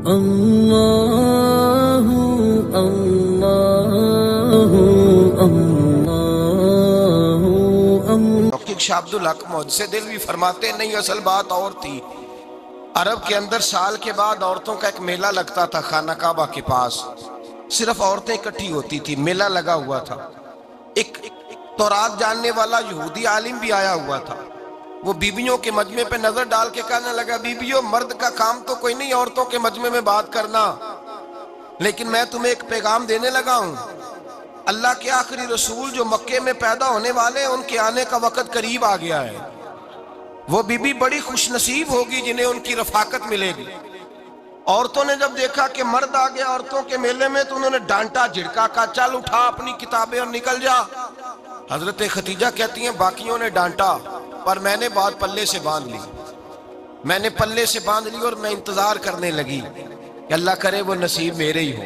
اللہ اللہ اللہ۔ Doctor شاہ عبدالحق محدث دہلوی فرماتے ہیں نہیں، اصل بات اور تھی۔ عرب کے اندر سال کے بعد عورتوں کا ایک میلہ لگتا تھا خانہ کعبہ کے پاس، صرف عورتیں اکٹھی ہوتی تھی، میلہ لگا ہوا تھا۔ ایک تورات جاننے والا یہودی عالم بھی آیا ہوا تھا، وہ بیویوں کے مجمع پہ نظر ڈال کے کہنے لگا بیویوں، مرد کا کام تو کوئی نہیں عورتوں کے مجمع میں بات کرنا، لیکن میں تمہیں ایک پیغام دینے لگا ہوں۔ اللہ کے آخری رسول جو مکے میں پیدا ہونے والے ہیں، ان کے آنے کا وقت قریب آ گیا ہے۔ وہ بی بی بڑی خوش نصیب ہوگی جنہیں ان کی رفاقت ملے گی۔ عورتوں نے جب دیکھا کہ مرد آ گیا عورتوں کے میلے میں تو انہوں نے ڈانٹا جھڑکا، کہا چل اٹھا اپنی کتابیں اور نکل جا۔ حضرت خدیجہ کہتی ہیں باقیوں نے ڈانٹا پر میں نے بات پلے سے باندھ لی، میں نے پلے سے باندھ لی اور میں انتظار کرنے لگی کہ اللہ کرے وہ نصیب میرے ہی ہو،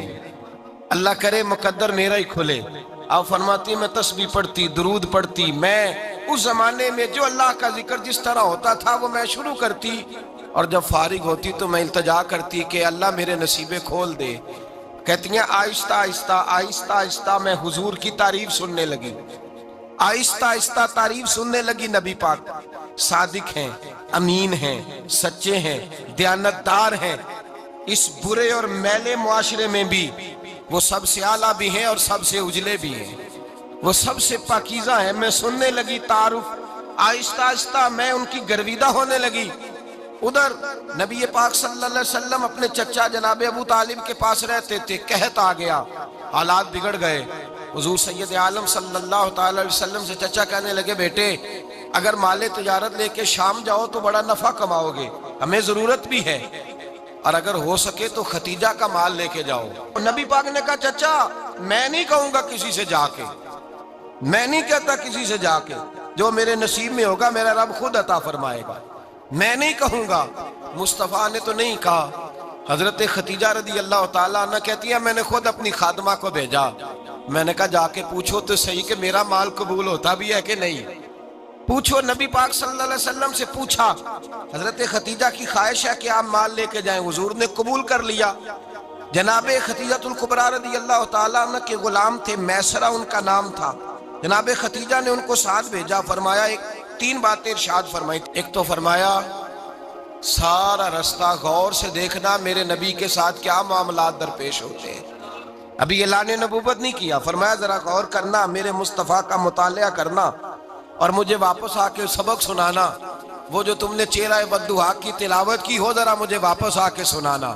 اللہ کرے مقدر میرا ہی کھلے۔ آپ فرماتی میں تسبیح پڑھتی، درود پڑھتی، میں اس زمانے میں جو اللہ کا ذکر جس طرح ہوتا تھا وہ میں شروع کرتی، اور جب فارغ ہوتی تو میں التجا کرتی کہ اللہ میرے نصیبے کھول دے۔ کہتی ہیں آہستہ آہستہ آہستہ آہستہ میں حضور کی تعریف سننے لگی، آہستہ آہستہ تعریف سننے لگی۔ نبی پاک صادق ہیں، امین ہیں، سچے ہیں، دیانتدار ہیں، اس برے اور میلے معاشرے میں بھی وہ سب سے اعلیٰ بھی ہیں اور سب سے اجلے بھی ہیں، وہ سب سے پاکیزہ ہیں۔ میں سننے لگی تعارف، آہستہ آہستہ میں ان کی گرویدہ ہونے لگی۔ ادھر نبی پاک صلی اللہ علیہ وسلم اپنے چچا جناب ابو طالب کے پاس رہتے تھے، قحط آ گیا، حالات بگڑ گئے۔ حضور سید عالم صلی اللہ تعالی علیہ وسلم سے چچا کہنے لگے بیٹے اگر مال تجارت لے کے شام جاؤ تو بڑا نفع کماؤ گے، ہمیں ضرورت بھی ہے، اور اگر ہو سکے تو ختیجہ کا مال لے کے جاؤ۔ نبی پاک نے کہا چچا میں نہیں کہوں گا کسی سے جا کے، میں نہیں کہتا کسی سے جا کے، جو میرے نصیب میں ہوگا میرا رب خود عطا فرمائے گا، میں نہیں کہوں گا۔ مصطفیٰ نے تو نہیں کہا۔ حضرت خدیجہ رضی اللہ تعالیٰ عنہ کہتی ہے میں نے خود اپنی خادمہ کو بھیجا، میں نے کہا جا کے پوچھو تو صحیح کہ میرا مال قبول ہوتا بھی ہے کہ نہیں، پوچھو۔ نبی پاک صلی اللہ علیہ وسلم سے پوچھا، حضرت خدیجہ کی خواہش ہے کہ آپ مال لے کے جائیں، حضور نے قبول کر لیا۔ جناب خدیجہ الکبریٰ رضی اللہ تعالیٰ عنہ کے غلام تھے، میسرہ ان کا نام تھا۔ جناب خدیجہ نے ان کو ساتھ بھیجا، فرمایا تین باتیں ارشاد فرمائی۔ ایک تو فرمایا سارا رستہ غور سے دیکھنا میرے نبی کے ساتھ کیا معاملات درپیش ہوتے ہیں، ابھی اعلان نبوت نہیں کیا، فرمایا ذرا غور کرنا، میرے مصطفیٰ کا مطالعہ کرنا اور مجھے واپس آ کے سبق سنانا، وہ جو تم نے چہرہ بددعا کی تلاوت کی ہو ذرا مجھے واپس آ کے سنانا۔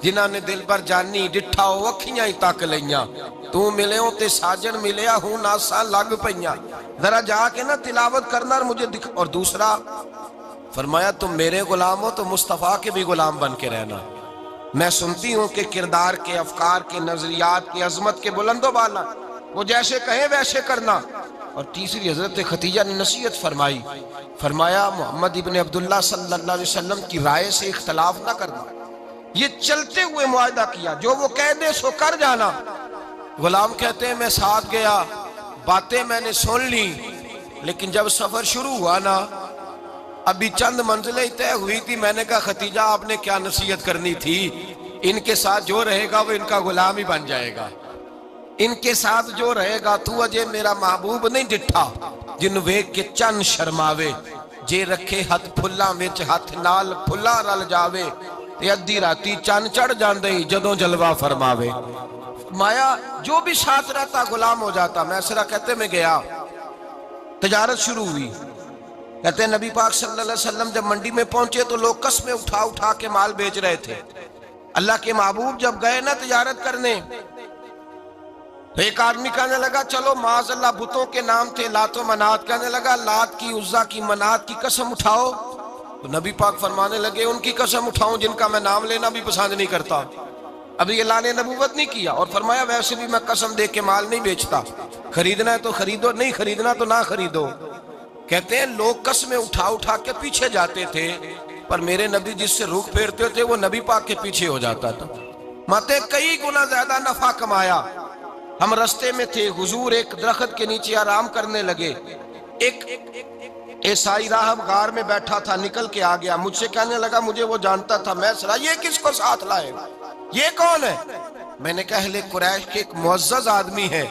جنہاں نے دل پر جانی ڈٹھا ہو اکھیاں ہی تک لیاں، تو ملے ہوں تے ساجن ملیا ہوں ناساں لگ پئیاں، ذرا جا کے نا تلاوت کرنا اور مجھے دکھ۔ اور دوسرا فرمایا تم میرے غلام ہو تو مصطفیٰ کے بھی غلام بن کے رہنا، میں سنتی ہوں کہ کردار کے، افکار کے، نظریات کے، عظمت کے بلند و بالا، وہ جیسے کہیں ویسے کرنا۔ اور تیسری حضرت خدیجہ نے نصیحت فرمائی، فرمایا محمد ابن عبداللہ صلی اللہ علیہ وسلم کی رائے سے اختلاف نہ کرنا، یہ چلتے ہوئے معاہدہ کیا، جو وہ کہہ دے سو کر جانا۔ غلام کہتے ہیں میں ساتھ گیا، باتیں میں نے سن لی، لیکن جب سفر شروع ہوا نا ابھی چند منزلیں طے ہوئی تھی، میں نے کہا خدیجہ آپ نے کیا نصیحت کرنی تھی، ان کے ساتھ جو رہے گا وہ ان کا غلام ہی بن جائے گا، ان کے ساتھ جو رہے گا تو اجے میرا محبوب نہیں ڈٹھا جن ویک کے چن شرماوے، جے رکھے ہاتھ پھلاں وچ ہاتھ نال پھلا رل جاوے، تے ادھی راتی چن چڑھ جاندے جدوں جلوہ فرماوے۔ مایا جو بھی ساتھ رہتا غلام ہو جاتا۔ میسرہ کہتے میں گیا، تجارت شروع ہوئی، کہتے ہیں نبی پاک صلی اللہ علیہ وسلم جب منڈی میں پہنچے تو لوگ قسمیں اٹھا اٹھا کے مال بیچ رہے تھے۔ اللہ کے محبوب جب گئے نا تجارت کرنے تو ایک آدمی کہنے لگا چلو معاذ اللہ بتوں کے نام تھے لات و منات، کہنے لگا لات کی، عزا کی، منات کی قسم اٹھاؤ، تو نبی پاک فرمانے لگے ان کی قسم اٹھاؤں جن کا میں نام لینا بھی پسند نہیں کرتا، ابھی اعلان نبوت نہیں کیا، اور فرمایا ویسے بھی میں قسم دے کے مال نہیں بیچتا، خریدنا ہے تو خریدو، نہیں خریدنا تو نہ خریدو۔ کہتے ہیں لوگ قسمیں اٹھا اٹھا کے پیچھے جاتے تھے، پر میرے نبی جس سے رخ پھیرتے تھے وہ نبی پاک کے پیچھے ہو جاتا تھا۔ ماتے کئی گنا زیادہ نفع کمایا۔ ہم رستے میں تھے، حضور ایک درخت کے نیچے آرام کرنے لگے، ایک عیسائی راہب غار میں بیٹھا تھا، نکل کے آ گیا، مجھ سے کہنے لگا مجھے وہ جانتا تھا، میں سنا یہ کس کو ساتھ لائے، یہ کون ہے؟ میں نے کہا اہل قریش کے ایک معزز آدمی ہے۔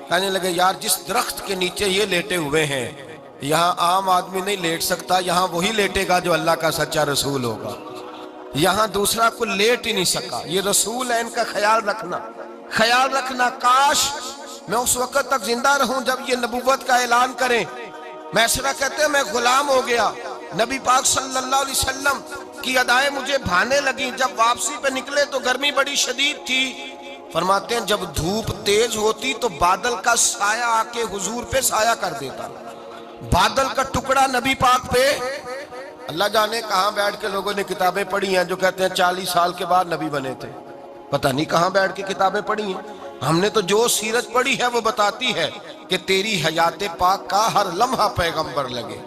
کہنے لگے یار جس درخت کے نیچے یہ لیٹے ہوئے ہیں یہاں عام آدمی نہیں لیٹ سکتا، یہاں وہی لیٹے گا جو اللہ کا سچا رسول ہوگا، یہاں دوسرا کوئی لیٹ ہی نہیں سکا، یہ رسول ہے، ان کا خیال رکھنا، کاش میں اس وقت تک زندہ رہوں جب یہ نبوت کا اعلان کریں۔ میسرہ کہتے ہیں میں غلام ہو گیا، نبی پاک صلی اللہ علیہ وسلم کی ادائیں مجھے بھانے لگیں، جب واپسی پہ نکلے تو گرمی بڑی شدید تھی، فرماتے ہیں جب دھوپ تیز ہوتی تو بادل کا سایہ آ کے حضور پہ سایہ کر دیتا، بادل کا ٹکڑا نبی پاک پہ، اللہ جانے کہاں بیٹھ کے لوگوں نے کتابیں پڑھی ہیں جو کہتے ہیں 40 سال کے بعد نبی بنے تھے، پتہ نہیں کہاں بیٹھ کے کتابیں پڑھی ہیں، ہم نے تو جو سیرت پڑھی ہے وہ بتاتی ہے کہ تیری حیات پاک کا ہر لمحہ پیغمبر لگے،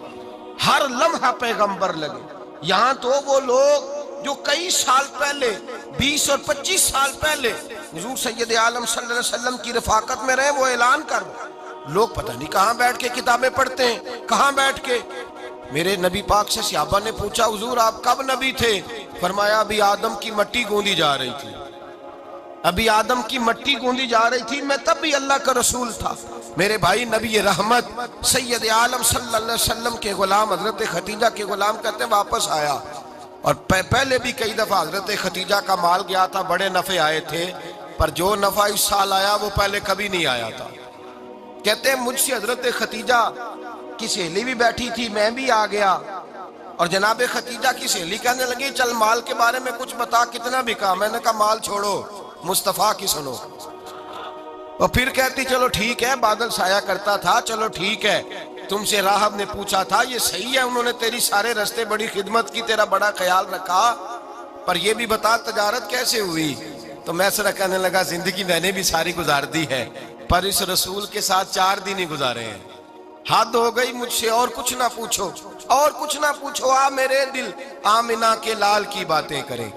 ہر لمحہ پیغمبر لگے۔ یہاں تو وہ لوگ جو کئی سال پہلے 20 اور 25 سال پہلے حضور سید عالم صلی اللہ علیہ وسلم کی رفاقت میں رہے وہ اعلان کر، لوگ پتہ نہیں کہاں بیٹھ کے کتابیں پڑھتے ہیں، کہاں بیٹھ کے۔ میرے نبی پاک سے صحابہ نے پوچھا حضور آپ کب نبی تھے؟ فرمایا ابھی آدم کی مٹی گوندی جا رہی تھی، ابھی آدم کی مٹی گوندی جا رہی تھی، میں تب بھی اللہ کا رسول تھا۔ میرے بھائی نبی رحمت سید عالم صلی اللہ علیہ وسلم کے غلام حضرت خدیجہ کے غلام کہتے واپس آیا، اور پہلے بھی کئی دفعہ حضرت خدیجہ کا مال گیا تھا، بڑے نفع آئے تھے، پر جو نفع اس سال آیا وہ پہلے کبھی نہیں آیا تھا۔ کہتے ہیں مجھ سے حضرت خدیجہ کی سہیلی بھی بیٹھی تھی، میں بھی آ گیا، اور جناب خدیجہ کی سہیلی کہنے لگی چل مال کے بارے میں کچھ بتا، کتنا بکا؟ میں نے کہا مال چھوڑو، مصطفیٰ کی سنو۔ اور پھر کہتی چلو ٹھیک ہے، بادل سایہ کرتا تھا، چلو ٹھیک ہے، تم سے راہب نے پوچھا تھا یہ صحیح ہے، انہوں نے تیری سارے رستے بڑی خدمت کی، تیرا بڑا خیال رکھا، پر یہ بھی بتا تجارت کیسے ہوئی؟ تو میں سرا کہنے لگا زندگی میں نے بھی ساری گزار دی ہے، پر اس رسول کے ساتھ 4 دن ہی گزارے ہیں، حد ہو گئی مجھ سے، اور کچھ نہ پوچھو، اور کچھ نہ پوچھو، آ میرے دل آمنہ کے لال کی باتیں کریں،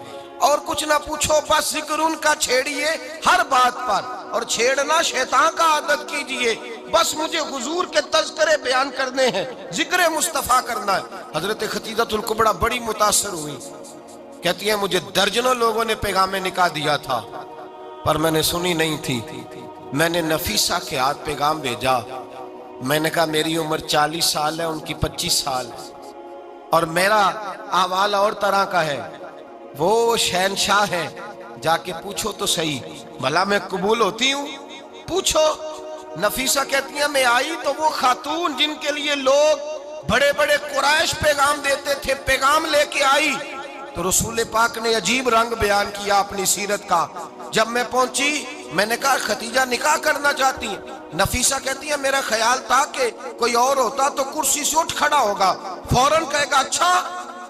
اور کچھ نہ پوچھو، بس ذکر ان کا چھیڑیے ہر بات پر، اور چھیڑنا شیطان کا عادت کیجئے، بس مجھے حضور کے تذکرے بیان کرنے ہیں، ذکر مصطفیٰ کرنا ہے۔ حضرت خدیجہ الکبریٰ بڑی متاثر ہوئی، کہتی ہیں مجھے درجنوں لوگوں نے پیغام نکاح دیا تھا پر میں نے سنی نہیں تھی، میں نے نفیسہ کے ہاتھ پیغام بھیجا، میں نے کہا میری عمر 40 سال ہے، ان کی 25 سال ہے، اور میرا احوال اور طرح کا ہے، وہ شہنشاہ ہیں، جا کے پوچھو تو صحیح، بھلا میں قبول ہوتی ہوں؟ پوچھو۔ نفیسہ کہتی ہیں میں آئی تو وہ خاتون جن کے لیے لوگ بڑے بڑے قریش پیغام دیتے تھے، پیغام لے کے آئی، تو رسول پاک نے عجیب رنگ بیان کیا اپنی سیرت کا۔ جب میں پہنچی میں نے کہا خدیجہ نکاح کرنا چاہتی ہیں؟ نفیسہ کہتی ہے میرا خیال تھا کہ کوئی اور ہوتا تو کرسی سے اٹھ کھڑا ہوگا، فوراً کہے گا اچھا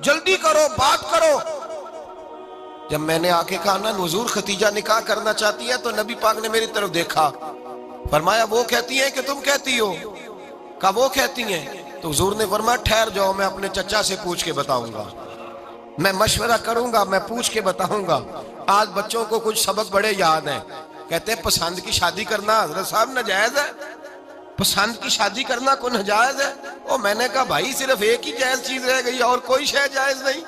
جلدی کرو بات کرو۔ جب میں نے آ کے کہا نا حضور خدیجہ نکاح کرنا چاہتی ہے، تو نبی پاک نے میری طرف دیکھا، فرمایا وہ کہتی ہیں کہ تم کہتی ہو؟ کہا وہ کہتی ہیں، تو حضور نے فرمایا ٹھہر جاؤ، میں اپنے چچا سے پوچھ کے بتاؤں گا، میں مشورہ کروں گا، میں پوچھ کے بتاؤں گا۔ آج بچوں کو کچھ سبق بڑے یاد ہیں، کہتے ہیں پسند کی شادی کرنا حضرت صاحب ناجائز ہے، پسند کی شادی کرنا کو ناجائز ہے؟ اور میں نے کہا بھائی صرف ایک ہی جائز چیز رہ گئی، اور کوئی شے جائز نہیں،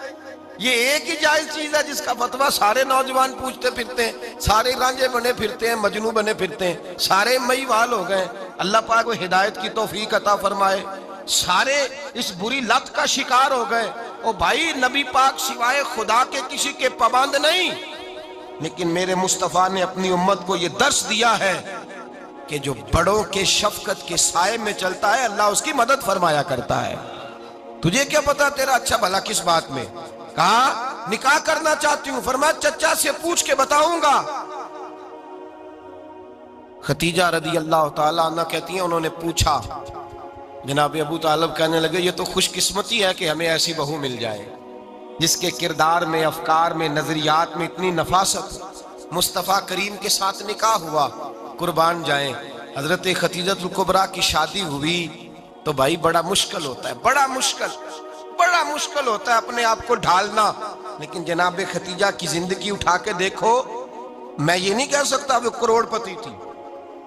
یہ ایک ہی جائز چیز ہے جس کا فتویٰ سارے نوجوان پوچھتے پھرتے ہیں، سارے رانجے بنے پھرتے ہیں، مجنوں بنے پھرتے ہیں، سارے مئی وال ہو گئے، اللہ پاک وہ ہدایت کی توفیق عطا فرمائے، سارے اس بری لت کا شکار ہو گئے۔ او بھائی نبی پاک سوائے خدا کے کسی کے پابند نہیں، لیکن میرے مصطفیٰ نے اپنی امت کو یہ درس دیا ہے کہ جو بڑوں کے شفقت کے سائے میں چلتا ہے اللہ اس کی مدد فرمایا کرتا ہے۔ تجھے کیا پتا تیرا اچھا بھلا کس بات میں؟ کہا نکاح کرنا چاہتی ہوں، فرمایا چچا سے پوچھ کے بتاؤں گا۔ خدیجہ رضی اللہ تعالیٰ عنہ کہتی ہیں انہوں نے پوچھا، جناب ابو طالب کہنے لگے یہ تو خوش قسمتی ہے کہ ہمیں ایسی بہو مل جائے جس کے کردار میں، افکار میں، نظریات میں اتنی نفاست۔ مصطفیٰ کریم کے ساتھ نکاح ہوا، قربان جائیں حضرت خدیجہ الکبریٰ کی شادی ہوئی تو بھائی بڑا مشکل ہوتا ہے، بڑا مشکل ہوتا ہے اپنے آپ کو ڈھالنا، لیکن جناب خدیجہ کی زندگی اٹھا کے دیکھو، میں یہ نہیں کہہ سکتا وہ کروڑ پتی تھی،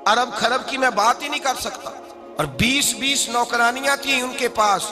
ارب خرب کی میں بات ہی نہیں کر سکتا، اور 20 نوکرانیاں تھیں ان کے پاس،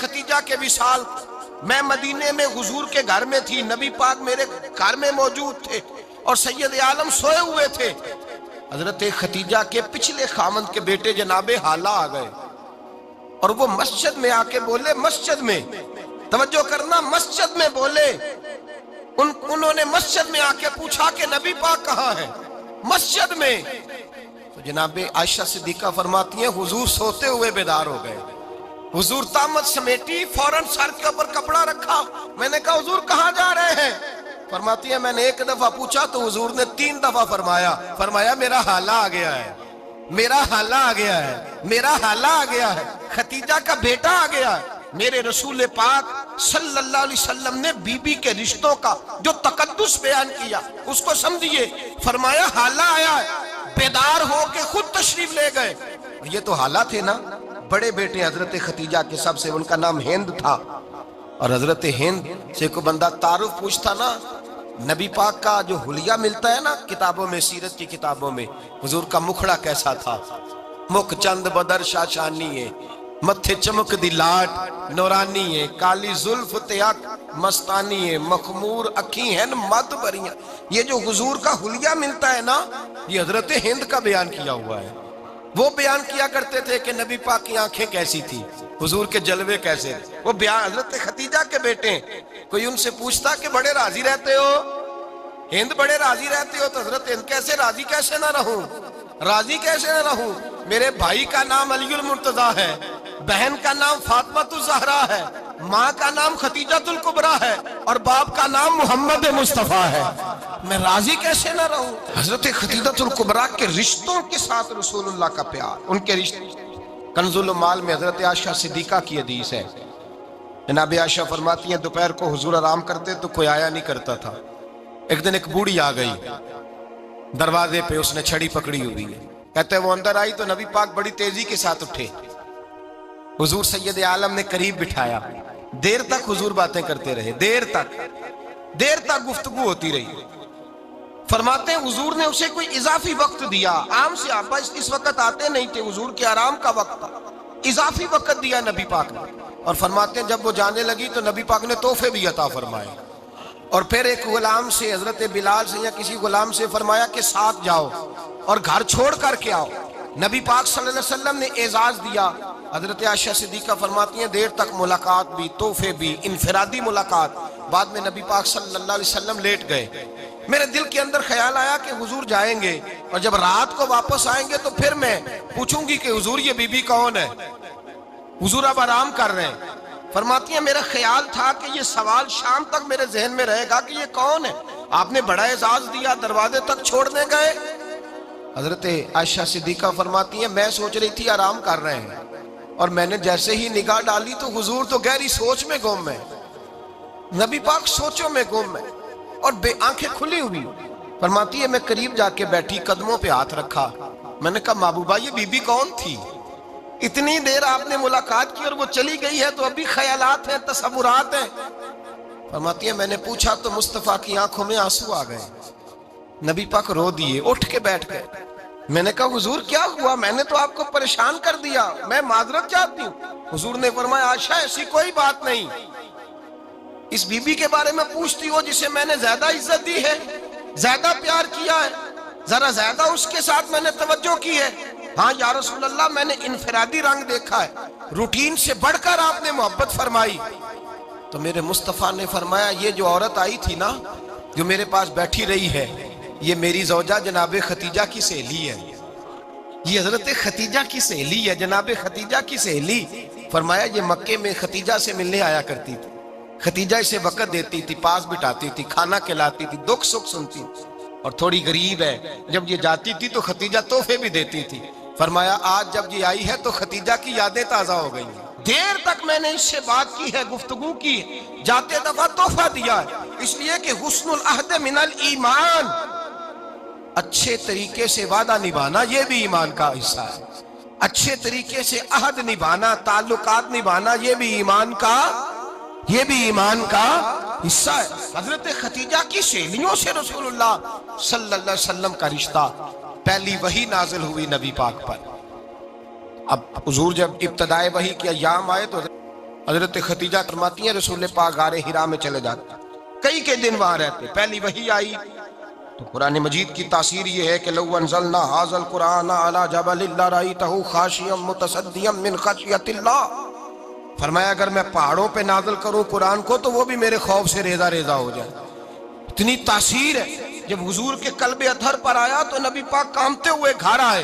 خدیجہ کے وصال، میں مدینے میں حضور کے گھر میں تھی، نبی پاک میرے گھر میں موجود تھے اور سید عالم سوئے ہوئے تھے۔ حضرت خدیجہ کے پچھلے خامند کے بیٹے جناب حالہ آ گئے اور وہ مسجد میں آ کے بولے، مسجد میں توجہ کرنا، مسجد میں بولے، انہوں نے مسجد میں آ کے پوچھا کہ نبی پاک کہاں ہے؟ مسجد میں۔ تو جناب عائشہ صدیقہ فرماتی ہیں حضور سوتے ہوئے بیدار ہو گئے، حضور طامت سمیٹی، فوراً سر کے اوپر کپڑا رکھا۔ میں نے کہا حضور کہاں جا رہے ہیں؟ فرماتی ہے میں نے ایک دفعہ پوچھا تو حضور نے 3 دفعہ فرمایا میرا حالہ آ گیا ہے، میرا حالہ آ گیا ہے، میرا حالہ آ گیا ہے، خدیجہ کا بیٹا آ گیا ہے۔ میرے رسول پاک صلی اللہ علیہ وسلم نے بی بی کے رشتوں کا جو تقدس بیان کیا اس کو سمجھیے، فرمایا حالہ آیا ہے، بیدار ہو کے خود تشریف لے گئے۔ یہ تو حالہ تھے نا، بڑے بیٹے حضرت خدیجہ کے، سب سے ان کا نام ہند تھا، اور حضرت ہند سے کوئی بندہ تعارف پوچھتا نا، نبی پاک کا جو حلیہ ملتا ہے نا کتابوں میں، سیرت کی کتابوں میں، حضور کا مکھڑا کیسا تھا، مکھ چند بدر شاشانی ہے، متھے چمک دی لاٹ نورانی ہے، کالی زلف تیاک مستانی ہے، مخمور اکھی ہیں مد بریاں۔ یہ جو حضور کا حلیہ ملتا ہے نا، یہ حضرت ہند کا بیان کیا ہوا ہے۔ وہ بیان کیا کرتے تھے کہ نبی پاک کی آنکھیں کیسی تھی، حضور کے جلوے کیسے، وہ بیان حضرت خدیجہ کے بیٹے ہیں۔ کوئی ان سے پوچھتا کہ بڑے راضی رہتے ہو، ہند بڑے راضی رہتے ہو، تو حضرت ہند کیسے راضی کیسے نہ رہوں، راضی کیسے نہ رہوں، میرے بھائی کا نام علی المرتضیٰ ہے، بہن کا نام فاطمۃ الزہرا ہے، ماں کا نام خدیجۃ الکبریٰ ہے، اور باپ کا نام محمد مصطفیٰ ہے، میں راضی کیسے نہ رہوں۔ حضرت خدیجۃ الکبریٰ کے رشتوں کے ساتھ رسول اللہ کا پیار، ان کے رشتے۔ کنز المال میں حضرت عائشہ صدیقہ کی حدیث ہے، جناب عائشہ فرماتی ہیں دوپہر کو حضور آرام کرتے تو کوئی آیا نہیں کرتا تھا۔ ایک دن ایک بوڑھی آ گئی دروازے پہ، اس نے چھڑی پکڑی ہوئی ہے، کہتے وہ اندر آئی تو نبی پاک بڑی تیزی کے ساتھ اٹھے، حضور سید عالم نے قریب بٹھایا، دیر تک حضور باتیں کرتے رہے، دیر تک گفتگو ہوتی رہی۔ فرماتے ہیں حضور نے اسے کوئی اضافی وقت دیا، عام سے آپ اس وقت آتے نہیں تھے، حضور کے آرام کا وقت تھا، اضافی وقت دیا نبی پاک نے، اور فرماتے ہیں جب وہ جانے لگی تو نبی پاک نے تحفے بھی عطا فرمائے، اور پھر ایک غلام سے، حضرت بلال سے یا کسی غلام سے فرمایا کہ ساتھ جاؤ اور گھر چھوڑ کر کے آؤ۔ نبی پاک صلی اللہ علیہ وسلم نے اعزاز دیا۔ حضرت عائشہ صدیقہ فرماتی ہیں دیر تک ملاقات بھی، تحفے بھی، انفرادی ملاقات۔ بعد میں نبی پاک صلی اللہ علیہ وسلم لیٹ گئے، میرے دل کے اندر خیال آیا کہ حضور جائیں گے اور جب رات کو واپس آئیں گے تو پھر میں پوچھوں گی کہ حضور یہ بی بی کون ہے، حضور اب آرام کر رہے ہیں۔ فرماتی ہیں میرا خیال تھا کہ یہ سوال شام تک میرے ذہن میں رہے گا کہ یہ کون ہے، آپ نے بڑا اعزاز دیا، دروازے تک چھوڑنے گئے۔ حضرت عائشہ صدیقہ فرماتی ہیں میں سوچ رہی تھی آرام کر رہے ہیں، اور میں نے جیسے ہی نگاہ ڈالی تو حضور تو گہری سوچ میں گم ہے، نبی پاک سوچوں میں گم ہے اور آنکھیں کھلی ہوئی۔ فرماتی ہے میں قریب جا کے بیٹھی، قدموں پہ ہاتھ رکھا، میں نے کہا محبوبہ یہ بی بی کون تھی؟ اتنی دیر آپ نے ملاقات کی اور وہ چلی گئی ہے تو ابھی خیالات ہیں، تصورات ہیں۔ فرماتی ہے میں نے پوچھا تو مصطفیٰ کی آنکھوں میں آنسو آ گئے، نبی پاک رو دیے، اٹھ کے بیٹھ گئے۔ میں نے کہا حضور کیا ہوا، میں نے تو آپ کو پریشان کر دیا، میں معذرت چاہتی ہوں۔ حضور نے فرمایا عائشہ ایسی کوئی بات نہیں، اس بی بی کے بارے میں پوچھتی ہو جسے میں نے زیادہ عزت دی ہے، زیادہ پیار کیا ہے، ذرا زیادہ اس کے ساتھ میں نے توجہ کی ہے۔ ہاں یا رسول اللہ میں نے انفرادی رنگ دیکھا ہے، روٹین سے بڑھ کر آپ نے محبت فرمائی۔ تو میرے مصطفیٰ نے فرمایا یہ جو عورت آئی تھی نا، جو میرے پاس بیٹھی رہی ہے، یہ میری زوجہ جناب خدیجہ کی سہیلی ہے، یہ حضرت خدیجہ کی سہیلی ہے، جناب خدیجہ کی سہیلی۔ فرمایا یہ مکے میں خدیجہ سے ملنے آیا کرتی تھی، خدیجہ اسے وقت دیتی تھی، پاس بٹھاتی تھی، کھانا کھلاتی تھی، دکھ سکھ سنتی تھی، اور تھوڑی غریب ہے، جب یہ جاتی تھی تو خدیجہ تحفے بھی دیتی تھی۔ فرمایا آج جب یہ آئی ہے تو خدیجہ کی یادیں تازہ ہو گئی ہیں، دیر تک میں نے اس سے بات کی ہے، گفتگو کی ہے، جاتے دفعہ تحفہ دیا ہے، اس لیے کہ حسن العہد من الایمان، اچھے طریقے سے وعدہ نبھانا یہ بھی ایمان کا حصہ ہے، اچھے طریقے سے عہد نبھانا، تعلقات نبھانا یہ بھی ایمان کا حصہ ہے۔ حضرت خدیجہ کی سہیلیوں سے رسول اللہ صلی اللہ علیہ وسلم کا رشتہ، پہلی وحی نازل ہوئی نبی پاک پر، اب حضور جب ابتدائے وحی کے ایام آئے تو حضرت خدیجہ فرماتی ہیں رسول پاک غار حرا میں چلے جاتے، کئی کے دن وہاں رہتے۔ پہلی وحی آئی تو قرآن مجید کی تاثیر یہ ہے کہ لو انزلنا ھذا القرآن علی جبل لرأیتہ خاشعا متصدعا من خشیۃ اللہ، فرمایا اگر میں پہاڑوں پہ نازل کروں قرآن کو تو وہ بھی میرے خوف سے ریزہ ریزہ ہو جائے۔ اتنی تاثیر ہے۔ جب حضور کے قلب اطہر پر آیا تو نبی پاک کانپتے ہوئے گھر آئے،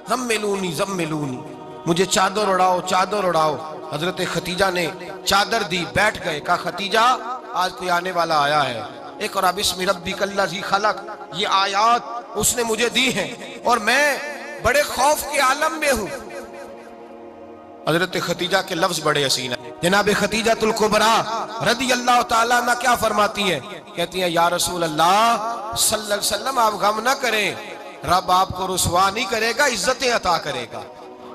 زملونی زملونی، مجھے چادر اڑاؤ چادر اڑاؤ۔ حضرت خدیجہ نے چادر دی، بیٹھ گئے، کہا خدیجہ آج کوئی آنے والا آیا ہے، اقرأ بسم ربک الذی خلق، یہ آیات اس نے مجھے دی ہیں اور میں بڑے خوف کے عالم میں ہوں۔ حضرت خدیجہ کے لفظ بڑے حسین ہیں۔ جناب خدیجہ الکبریٰ رضی اللہ تعالیٰ عنہ کیا فرماتی ہیں؟ کہتی ہیں یا رسول اللہ صلی اللہ علیہ وسلم آپ غم نہ کریں، رب آپ کو رسوا نہیں کرے گا، عزتیں عطا کرے گا۔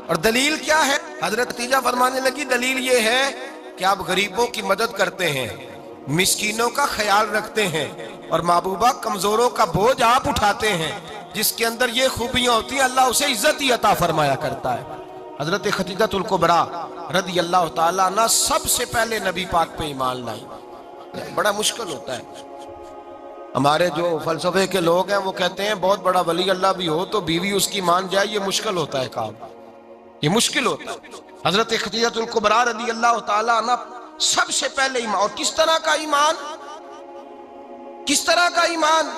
اور دلیل کیا ہے؟ حضرت خدیجہ فرمانے لگی دلیل یہ ہے کہ آپ غریبوں کی مدد کرتے ہیں، مسکینوں کا خیال رکھتے ہیں، اور محبوبہ کمزوروں کا بوجھ آپ اٹھاتے ہیں۔ جس کے اندر یہ خوبیاں ہوتی ہیں اللہ اسے عزت ہی عطا فرمایا کرتا ہے۔ حضرت خدیجہ الکبریٰ رضی اللہ تعالیٰ عنہ سب سے پہلے نبی پاک پہ ایمان لائی۔ بڑا مشکل ہوتا ہے، ہمارے جو فلسفے کے لوگ ہیں وہ کہتے ہیں بہت بڑا ولی اللہ بھی ہو تو بیوی اس کی مان جائے، یہ مشکل ہوتا ہے کام، یہ مشکل ہوتا ہے۔ حضرت خدیجہ الکبریٰ رضی اللہ تعالیٰ عنہ سب سے پہلے ایمان، اور کس طرح کا ایمان؟ کس طرح کا ایمان؟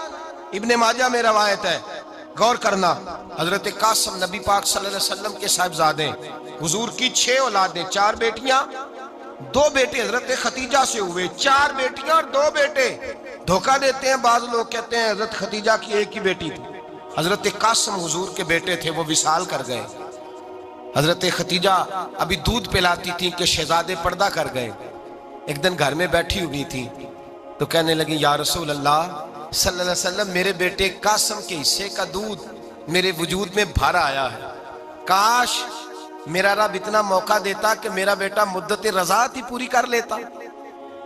ابن ماجہ میں روایت ہے، غور کرنا، حضرت قاسم نبی پاک صلی اللہ علیہ وسلم کے صاحبزادے، حضور کی 6 اولادیں، 4 بیٹیاں 2 بیٹے حضرت خدیجہ سے ہوئے، 4 بیٹیاں اور 2 بیٹے۔ دھوکہ دیتے ہیں بعض لوگ، کہتے ہیں حضرت خدیجہ کی ایک ہی بیٹی تھی۔ حضرت قاسم حضور کے بیٹے تھے، وہ وصال کر گئے۔ حضرت خدیجہ ابھی دودھ پلاتی تھی کہ شہزادے پردہ کر گئے۔ ایک دن گھر میں بیٹھی ہوئی تھی تو کہنے لگی یا رسول اللہ صلی اللہ علیہ وسلم میرے بیٹے قاسم کے حصے کا دودھ میرے وجود میں بھر آیا ہے، کاش میرا رب اتنا موقع دیتا کہ میرا بیٹا مدت رضاعت ہی پوری کر لیتا،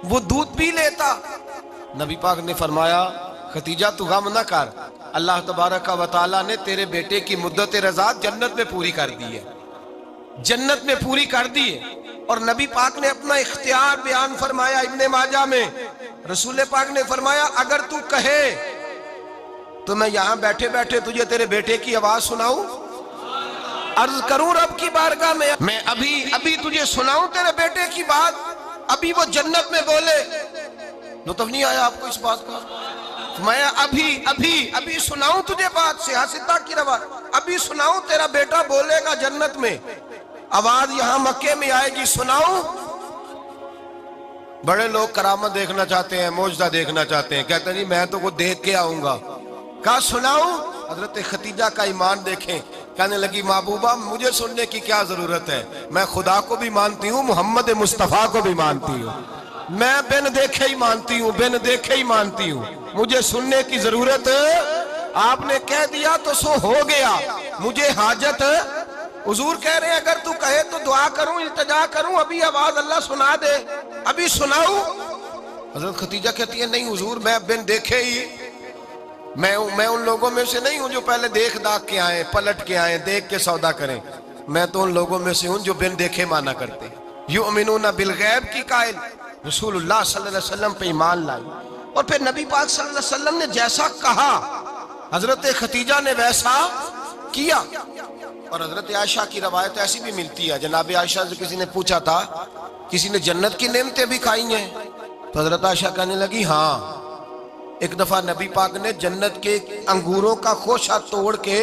وہ دودھ پی لیتا۔ نبی پاک نے فرمایا خدیجہ تو غم نہ کر، اللہ تبارک و تعالیٰ نے تیرے بیٹے کی مدت رضاعت جنت میں پوری کر دی ہے، جنت میں پوری کر دی ہے۔ اور نبی پاک نے اپنا اختیار بیان فرمایا ابن ماجہ میں، رسول پاک نے فرمایا اگر تو کہے تو میں یہاں بیٹھے بیٹھے تجھے تیرے بیٹے کی آواز سناؤں، عرض کروں رب کی بارگاہ میں ابھی تجھے سناؤں تیرے بیٹے کی بات، ابھی وہ جنت میں بولے۔ لطف نہیں آیا آپ کو اس بات کا؟ میں ابھی سناؤں تجھے بات، سیاستہ کی روایت، ابھی سناؤں تیرا بیٹا بولے گا جنت میں، آواز یہاں مکے میں آئے گی، سناؤں؟ بڑے لوگ کرامت دیکھنا چاہتے ہیں، معجزہ دیکھنا چاہتے ہیں، کہتے ہیں جی میں تو وہ دیکھ کے آؤں گا۔ کہا سناؤں؟ حضرت خدیجہ کا ایمان دیکھیں، کہنے لگی محبوبہ مجھے سننے کی کیا ضرورت ہے، میں خدا کو بھی مانتی ہوں، محمد مصطفیٰ کو بھی مانتی ہوں، میں بن دیکھے ہی مانتی ہوں، بن دیکھے ہی مانتی ہوں، مجھے سننے کی ضرورت آپ نے کہہ دیا تو سو ہو گیا، مجھے حاجت۔ حضور کہہ رہے ہیں اگر تو کہے تو دعا کروں، التجا کروں، ابھی آواز اللہ سنا دے، ابھی سناؤں؟ حضرت خدیجہ کہتی ہے نہیں حضور میں بن دیکھے ہی، میں ان لوگوں میں سے نہیں ہوں جو پہلے دیکھ داکھ کے آئیں، پلٹ کے آئیں، دیکھ کے سودا کریں، میں تو ان لوگوں میں سے ہوں جو بن دیکھے مانا کرتے۔ یؤمنون بالغیب کی قائل رسول اللہ صلی اللہ علیہ وسلم پہ ایمان لائی، اور پھر نبی پاک صلی اللہ علیہ وسلم نے جیسا کہا حضرت خدیجہ نے ویسا کیا۔ اور حضرت عائشہ کی روایت ایسی بھی ملتی ہے، جناب عائشہ سے کسی نے پوچھا تھا کسی نے جنت کی نعمتیں بھی کھائی ہیں؟ تو حضرت عائشہ کہنے لگی ہاں، ایک دفعہ نبی پاک نے جنت کے انگوروں کا خوشہ توڑ کے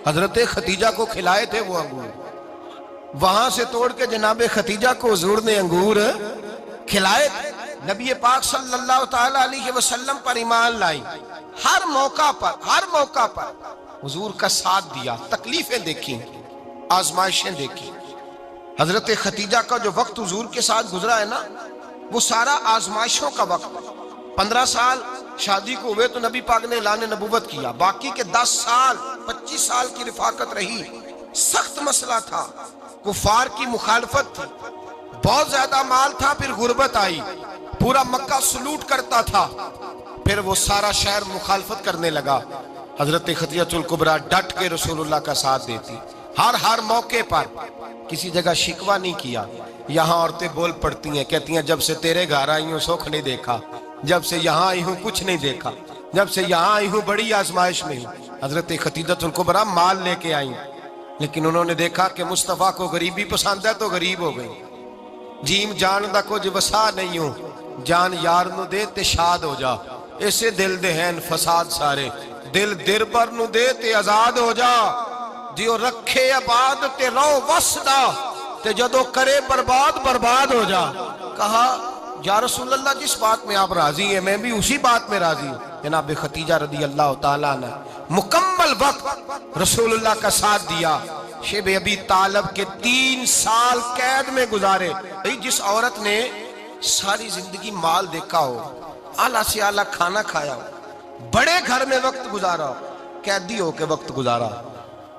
حضرت خدیجہ کو کھلائے تھے، وہ انگور وہاں سے توڑ کے جناب خدیجہ کو حضور نے انگور کھلائے تھے۔ نبی پاک صلی اللہ تعالی علیہ وسلم پر ایمان لائی، ہر موقع پر حضور کا ساتھ دیا، تکلیفیں دیکھی، آزمائشیں دیکھی۔ حضرت خدیجہ کا جو وقت حضور کے ساتھ گزرا ہے نا، وہ سارا آزمائشوں کا وقت۔ 15 سال شادی کو ہوئے تو نبی پاک نے اعلان نبوت کیا، باقی کے 10 سال 25 سال کی رفاقت رہی، سخت مسئلہ تھا، کفار کی مخالفت تھی، بہت زیادہ مال تھا، پھر غربت آئی، پورا مکہ سلوٹ کرتا تھا، پھر وہ سارا شہر مخالفت کرنے لگا۔ حضرت خدیجہ الکبریٰ ڈٹ کے رسول اللہ کا ساتھ دیتی، ہر موقع پر کسی جگہ شکوہ نہیں کیا. یہاں عورتیں بول پڑتی ہیں، کہتی ہیں جب سے تیرے گھر آئی ہوں سکھ نہیں دیکھا، جب سے یہاں آئی ہوں کچھ نہیں دیکھا، جب سے یہاں آئی ہوں بڑی آزمائش میں ہوں. حضرت خدیجہ الکبریٰ مال لے کے آئیں، لیکن انہوں نے دیکھا کہ مصطفیٰ کو غریبی پسند ہے تو غریب ہو گئی. جیم جان دا کچھ وسا نہیں ہوں، جان یار نو دے تے شاد ہو جا. اسے دل دے ہیں فساد سارے، دل در پر نو دے تے آزاد ہو جا. دیو رکھے آباد تے رو وسدا، تے جدو کرے برباد برباد ہو جا. کہا یا رسول اللہ جس بات میں آپ راضی ہیں میں بھی اسی بات میں راضی ہوں. جناب خدیجہ رضی اللہ تعالیٰ نے مکمل وقت رسول اللہ کا ساتھ دیا. شیب ابی طالب کے 3 سال قید میں گزارے. جس عورت نے ساری زندگی مال دیکھا ہو، اعلیٰ سے اعلیٰ کھانا کھایا ہو، بڑے گھر میں وقت گزارا ہو، قیدی ہو کے وقت گزارا.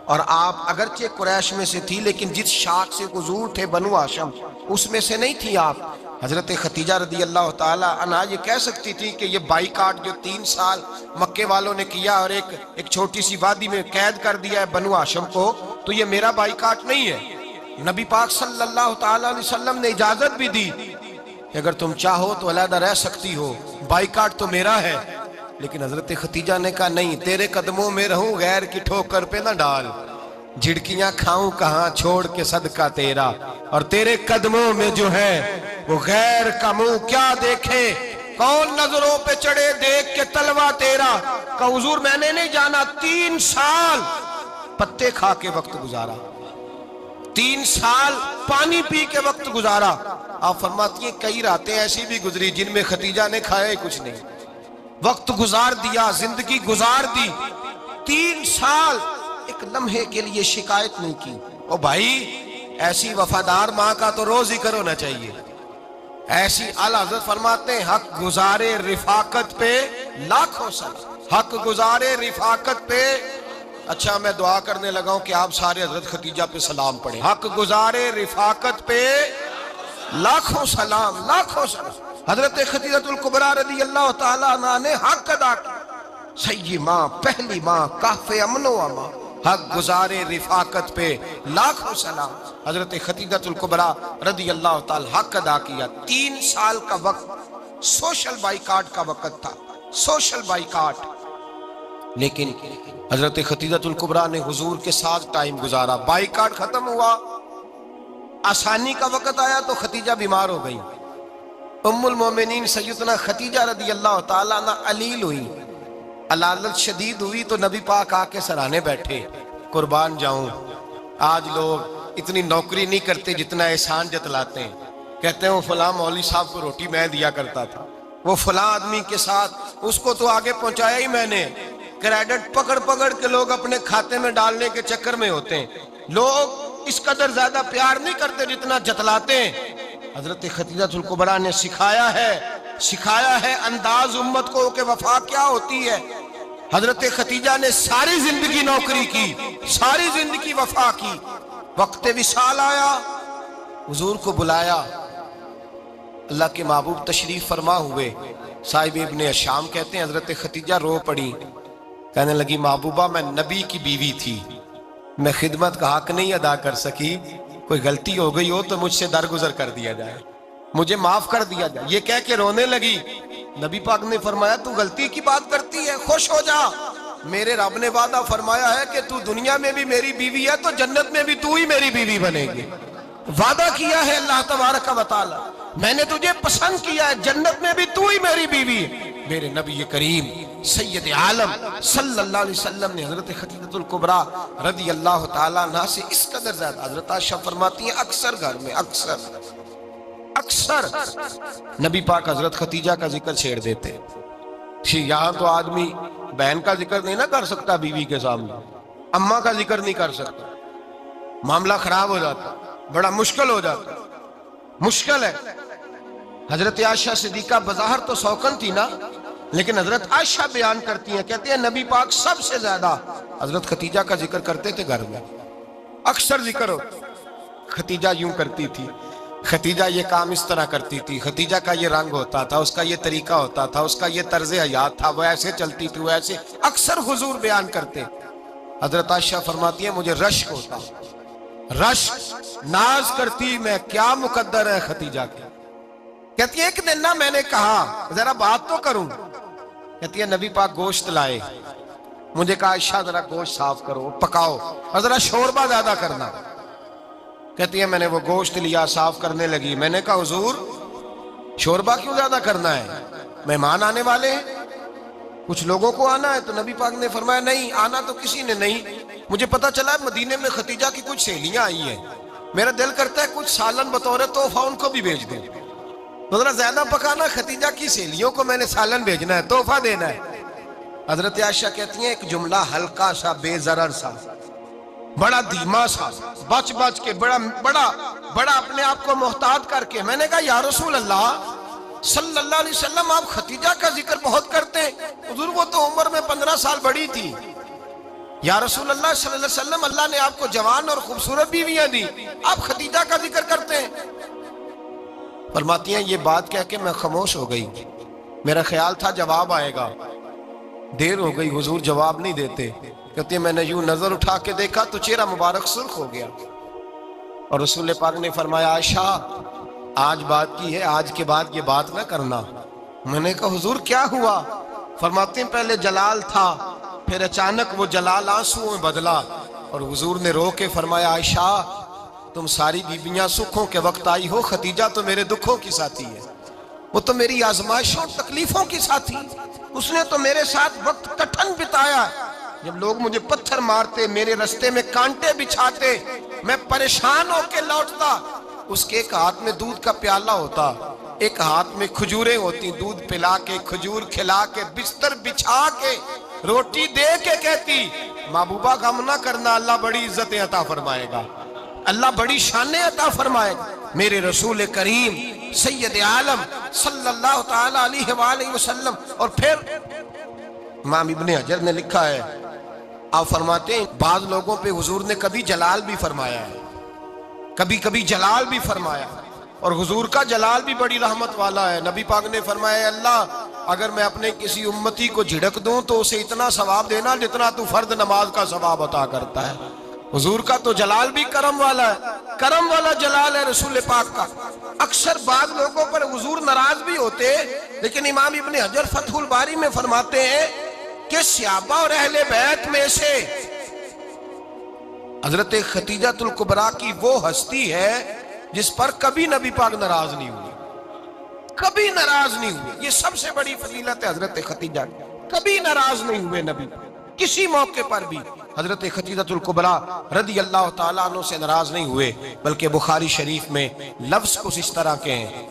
اور آپ اگرچہ قریش میں سے تھی لیکن جس شاخ سے حضور تھے بنو ہاشم اس میں سے نہیں تھی آپ. حضرت خدیجہ رضی اللہ تعالیٰ عنہا یہ کہہ سکتی تھی کہ یہ بائیکاٹ جو 3 سال مکے والوں نے کیا اور ایک چھوٹی سی وادی میں قید کر دیا ہے بنو ہاشم کو، تو یہ میرا بائیکاٹ نہیں ہے. نبی پاک صلی اللہ تعالیٰ علیہ وسلم نے اجازت بھی دی کہ اگر تم چاہو تو علیحدہ رہ سکتی ہو، بائیکاٹ تو میرا ہے. لیکن حضرت خدیجہ نے کہا نہیں، تیرے قدموں میں رہوں غیر کی ٹھوکر پہ نہ ڈال. جھڑکیاں کھاؤں کہاں چھوڑ کے صدقہ تیرا، اور تیرے قدموں میں جو ہے وہ غیر کا منہ کیا دیکھے. کون نظروں پہ چڑھے دیکھ کے تلوا تیرا. کہ حضور میں نے نہیں جانا. 3 سال پتے کھا کے وقت گزارا، 3 سال پانی پی کے وقت گزارا. آپ فرماتی ہیں کئی راتیں ایسی بھی گزری جن میں خدیجہ نے کھایا ہی کچھ نہیں، وقت گزار دیا، زندگی گزار دی. 3 سال ایک لمحے کے لیے شکایت نہیں کی. او بھائی ایسی وفادار ماں کا تو روز ذکر ہونا چاہیے. ایسی اعلیٰ حضرت فرماتے ہیں حق گزارے رفاقت پہ لاکھوں سلام، حق گزارے رفاقت پہ. اچھا میں دعا کرنے لگا ہوں کہ آپ سارے حضرت خدیجہ پہ سلام پڑھیں. حق گزارے رفاقت پہ لاکھوں سلام، لاکھوں سلام. حضرت خدیجہ الکبریٰ رضی اللہ تعالیٰ عنہ نے حق ادا کیا. سیدی ماں، پہلی ماں، کہف امن و امان، حق گزارے رفاقت پہ لاکھوں سلام. حضرت خدیجہ الکبریٰ رضی اللہ تعالیٰ حق ادا کیا. 3 سال کا وقت سوشل بائیکاٹ کا وقت تھا، سوشل بائیکاٹ. لیکن حضرت خدیجہ الکبریٰ نے حضور کے ساتھ ٹائم گزارا. بائیکاٹ ختم ہوا، آسانی کا وقت آیا تو خدیجہ بیمار ہو گئی. ام المومنین سیدنا خدیجہ رضی اللہ تعالیٰ عنہ علیل ہوئی، علالت شدید ہوئی تو نبی پاک آ کے سرانے بیٹھے. قربان جاؤں آج لوگ اتنی نوکری نہیں کرتے جتنا احسان جتلاتے ہیں. کہتے ہیں وہ فلاں مولوی صاحب کو روٹی میں دیا کرتا تھا، وہ فلاں آدمی کے ساتھ اس کو تو آگے پہنچایا ہی میں نے. کریڈٹ پکڑ پکڑ کے لوگ اپنے کھاتے میں ڈالنے کے چکر میں ہوتے ہیں. لوگ اس قدر زیادہ پیار نہیں کرتے جتنا جتلاتے ہیں. حضرت خدیجہ الکبریٰ نے سکھایا ہے انداز امت کو کہ وفا کیا ہوتی ہے. حضرت خدیجہ نے ساری زندگی نوکری کی، ساری زندگی وفا کی. وقت وصال آیا، حضور کو بلایا. اللہ کے محبوب تشریف فرما ہوئے. صاحب ابن الشام کہتے ہیں حضرت خدیجہ رو پڑی، کہنے لگی محبوبہ میں نبی کی بیوی تھی، میں خدمت کا حق نہیں ادا کر سکی، کوئی غلطی ہو گئی ہو تو مجھ سے درگزر کر دیا جائے، مجھے معاف کر دیا جائے. یہ کہہ کے رونے لگی. نبی پاک نے فرمایا تو غلطی کی بات کرتی ہے، خوش ہو جا، میرے رب نے وعدہ فرمایا ہے کہ تو دنیا میں بھی میری بیوی ہے تو جنت میں بھی تو ہی میری بیوی بنے گی. وعدہ کیا ہے اللہ تبارک و تعالی، میں نے تجھے پسند کیا ہے، جنت میں بھی تو ہی میری بیوی ہے. میرے نبی کریم سید عالم صلی اللہ علیہ وسلم نے حضرت خدیجہ الکبریٰ رضی اللہ تعالیٰ عنہ سے اس قدر زیادہ، حضرت عائشہ فرماتی ہیں اکثر گھر میں اکثر نبی پاک حضرت خدیجہ کا ذکر چھیڑ دیتے. یہاں تو آدمی بہن کا ذکر نہیں نہ کر سکتا بیوی کے سامنے، اماں کا ذکر نہیں کر سکتا، معاملہ خراب ہو جاتا، بڑا مشکل ہو جاتا، مشکل ہے. حضرت عائشہ صدیقہ بظاہر تو سوکن تھی نا، لیکن حضرت عائشہ بیان کرتی ہیں، کہتے ہیں نبی پاک سب سے زیادہ حضرت خدیجہ کا ذکر کرتے تھے گھر میں، اکثر ذکر ہو. خدیجہ یوں کرتی تھی، خدیجہ یہ کام اس طرح کرتی تھی، خدیجہ کا یہ رنگ ہوتا تھا، اس کا یہ طریقہ ہوتا تھا، اس کا یہ طرز حیات تھا، وہ ایسے چلتی تھی، وہ ایسے، اکثر حضور بیان کرتے. حضرت عائشہ فرماتی ہیں مجھے رشک ہوتا رشک ناز کرتی میں کیا مقدر ہے خدیجہ کے. کہتی ہے ایک دن نا میں نے کہا ذرا بات تو کروں. کہتی ہے نبی پاک گوشت لائے, مجھے کہا عائشہ ذرا گوشت صاف کرو پکاؤ اور ذرا شوربہ زیادہ کرنا. کہتی ہے میں نے وہ گوشت لیا صاف کرنے لگی. میں نے کہا حضور شوربہ کیوں زیادہ کرنا ہے, مہمان آنے والے ہیں, کچھ لوگوں کو آنا ہے. تو نبی پاک نے فرمایا نہیں آنا تو کسی نے نہیں, مجھے پتا چلا مدینے میں خدیجہ کی کچھ سہیلیاں آئی ہیں, میرا دل کرتا ہے کچھ سالن بطور تحفہ ان کو بھی بھیج دیں. تو ذرا زیادہ پکانا, خدیجہ کی سہیلیوں کو میں نے سالن بھیجنا ہے, تحفہ دینا ہے. حضرت عائشہ کہتی ہیں ایک جملہ ہلکا سا بے ضرر سا بڑا دھیما سا بچ بچ کے بڑا اپنے آپ کو محتاط کر کے میں نے کہا یا رسول اللہ صلی اللہ علیہ وسلم آپ خدیجہ کا ذکر بہت کرتے ہیں. حضور وہ تو عمر میں 15 سال بڑی تھی. یا رسول اللہ صلی اللہ علیہ وسلم اللہ نے آپ کو جوان اور خوبصورت بیویاں دی, آپ خدیجہ کا ذکر کرتے ہیں. فرماتی ہیں یہ بات کہہ کے میں خاموش ہو گئی. میرا خیال تھا جواب آئے گا, دیر ہو گئی, حضور جواب نہیں دیتے. کہتے ہیں میں نے یوں نظر اٹھا کے دیکھا تو چہرہ مبارک سرخ ہو گیا. اور رسول پاک نے فرمایا عائشہ آج بات کی ہے, آج کے بعد یہ بات نہ کرنا. میں نے کہا حضور کیا ہوا؟ فرماتے ہیں پہلے جلال تھا, پھر اچانک وہ جلال آنسوں میں بدلا. اور حضور نے رو کے فرمایا عائشہ تم ساری بیویاں سکھوں کے وقت آئی ہو, خدیجہ تو میرے دکھوں کی ساتھی ہے, وہ تو میری آزمائشوں تکلیفوں کی ساتھی, اس نے تو میرے ساتھ وقت کٹھن بتایا. جب لوگ مجھے پتھر مارتے, میرے رستے میں کانٹے بچھاتے, میں پریشان ہو کے لوٹتا, اس کے ایک ہاتھ میں دودھ کا پیالہ ہوتا, ایک ہاتھ میں کھجوریں ہوتی, دودھ پلا کے کھجور کھلا کے بستر بچھا کے روٹی دے کے کہتی محبوبہ غم نہ کرنا, اللہ بڑی عزتیں عطا فرمائے گا, اللہ بڑی شانیں عطا فرمائے گا. میرے رسول کریم سید عالم صلی اللہ تعالی علیہ وآلہ وسلم. اور پھر امام ابن حجر نے لکھا ہے, آپ فرماتے ہیں بعض لوگوں پہ حضور نے کبھی جلال بھی فرمایا ہے, کبھی کبھی جلال بھی فرمایا, اور حضور کا جلال بھی بڑی رحمت والا ہے. نبی پاک نے فرمایا اللہ اگر میں اپنے کسی امتی کو جھڑک دوں تو اسے اتنا ثواب دینا جتنا تو فرض نماز کا ثواب عطا کرتا ہے. حضور کا تو جلال بھی کرم والا ہے, کرم والا جلال ہے رسول پاک کا. اکثر بعض لوگوں پر حضور ناراض بھی ہوتے, لیکن امام ابن حجر فتح الباری میں فرماتے ہیں کہ صحابہ اور اہل بیت میں سے حضرت خدیجہ الکبریٰ کی وہ ہستی ہے جس پر کبھی نبی پاک ناراض نہیں ہوئے, کبھی ناراض نہیں ہوئے. یہ سب سے بڑی فضیلت ہے حضرت خدیجہ, کبھی ناراض نہیں ہوئے نبی کسی موقع پر بھی. حضرت خدیجہ الکبریٰ رضی اللہ تعالیٰ عنہ سے ناراض نہیں ہوئے, بلکہ بخاری شریف میں لفظ کچھ اس طرح کے ہیں.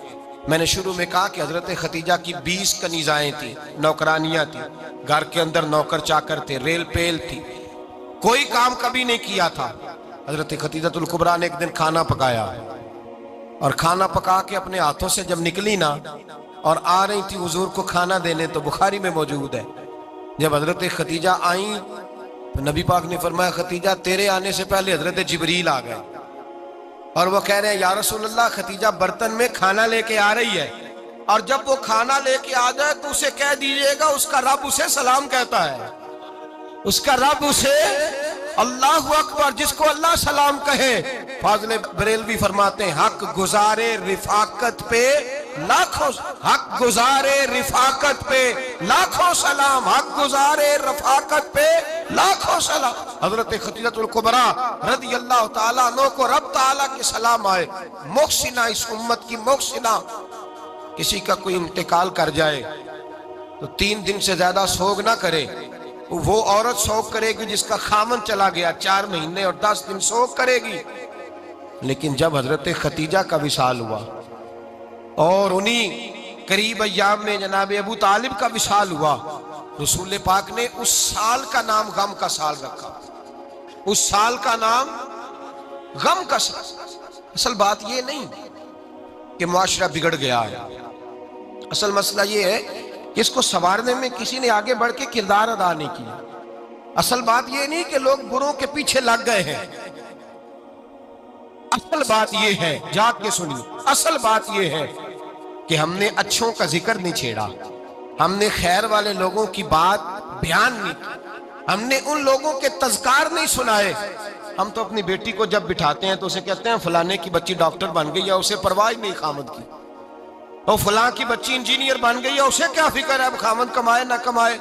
میں نے شروع میں کہا کہ حضرت خدیجہ کی 20 کنیزائیں تھیں, نوکرانیاں تھیں, گھر کے اندر نوکر چاکر تھے, ریل پیل تھی, کوئی کام کبھی نہیں کیا تھا. حضرت خدیجہ الکبریٰ نے ایک دن کھانا پکایا, اور کھانا پکا کے اپنے ہاتھوں سے جب نکلی نا اور آ رہی تھی حضور کو کھانا دینے, تو بخاری میں موجود ہے جب حضرت خدیجہ آئیں تو نبی پاک نے فرمایا خدیجہ تیرے آنے سے پہلے حضرت جبریل آ گئے, اور وہ کہہ رہے ہیں یا رسول اللہ خدیجہ برتن میں کھانا لے کے آ رہی ہے, اور جب وہ کھانا لے کے آ جائے تو اسے کہہ دیجئے گا اس کا رب اسے سلام کہتا ہے, اس کا رب اسے اللہ اکبر, جس کو اللہ سلام کہے. فاضل بریلوی فرماتے ہیں حق گزارے رفاقت پہ لاکھوں, حق گزارے رفاقت پہ لاکھوں سلام, حق گزارے رفاقت پہ لاکھوں سلام. حضرت خدیجہ الکبریٰ رضی اللہ تعالیٰ عنہ کو رب تعالیٰ کے سلام آئے. محسنہ, اس امت کی محسنہ. کسی کا کوئی انتقال کر جائے تو 3 دن سے زیادہ سوگ نہ کرے. وہ عورت سوگ کرے گی جس کا خامن چلا گیا, 4 مہینے اور 10 دن سوگ کرے گی. لیکن جب حضرت خدیجہ کا وصال ہوا اور انہی قریب ایام میں جناب ابو طالب کا وصال ہوا, رسول پاک نے اس سال کا نام غم کا سال رکھا, اس سال کا نام غم کا سال. اصل بات یہ نہیں کہ معاشرہ بگڑ گیا ہے, اصل مسئلہ یہ ہے کہ اس کو سنوارنے میں کسی نے آگے بڑھ کے کردار ادا نہیں کیا. اصل بات یہ نہیں کہ لوگ بروں کے پیچھے لگ گئے ہیں, اصل بات یہ ہے, جاگ کے سنیے, اصل بات یہ ہے کہ ہم نے اچھوں کا ذکر نہیں چھیڑا, ہم نے خیر والے لوگوں کی بات بیان نہیں کی, ہم نے ان لوگوں کے تذکار نہیں سنائے ہم تو اپنی بیٹی کو جب بٹھاتے ہیں تو اسے کہتے ہیں فلانے کی بچی ڈاکٹر بن گئی ہے، اسے پرواہ نہیں خامد کی، اور فلاں کی بچی انجینئر بن گئی ہے، اسے کیا فکر ہے اب خامد کمائے نہ کمائے،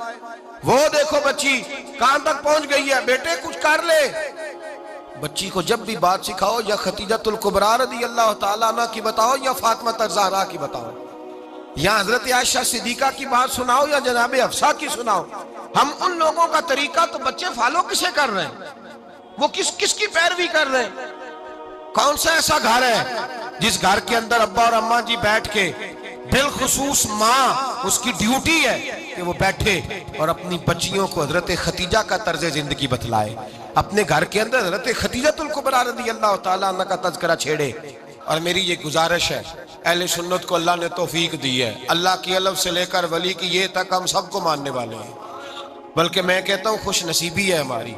وہ دیکھو بچی کہاں تک پہنچ گئی ہے، بیٹے کچھ کر لے۔ بچی کو جب بھی بات سکھاؤ یا خدیجۃ الکبریٰ رضی اللہ تعالیٰ عنہ کی بتاؤ یا فاطمہ الزہرا کی بتاؤ، یا حضرت عائشہ صدیقہ کی بات سناؤ یا جناب حفصہ کی سناؤ، ہم ان لوگوں کا طریقہ تو بچے فالو کسے کر رہے ہیں، وہ کس کی پیروی کر رہے ہیں؟ کون سا ایسا گھر ہے جس گھر کے اندر ابا اور اماں جی بیٹھ کے، بالخصوص ماں اس کی ڈیوٹی ہے کہ وہ بیٹھے اور اپنی بچیوں کو حضرت خدیجہ کا طرز زندگی بتلائے، اپنے گھر کے اندر حضرت خدیجۃ الکبریٰ رضی اللہ تعالیٰ عنہ کا تذکرہ چھیڑے۔ اور میری یہ گزارش ہے، اہل سنت کو اللہ نے توفیق دی ہے، اللہ کی الف سے لے کر ولی کی یہ تک ہم سب کو ماننے والے ہیں، بلکہ میں کہتا ہوں خوش نصیبی ہے ہماری،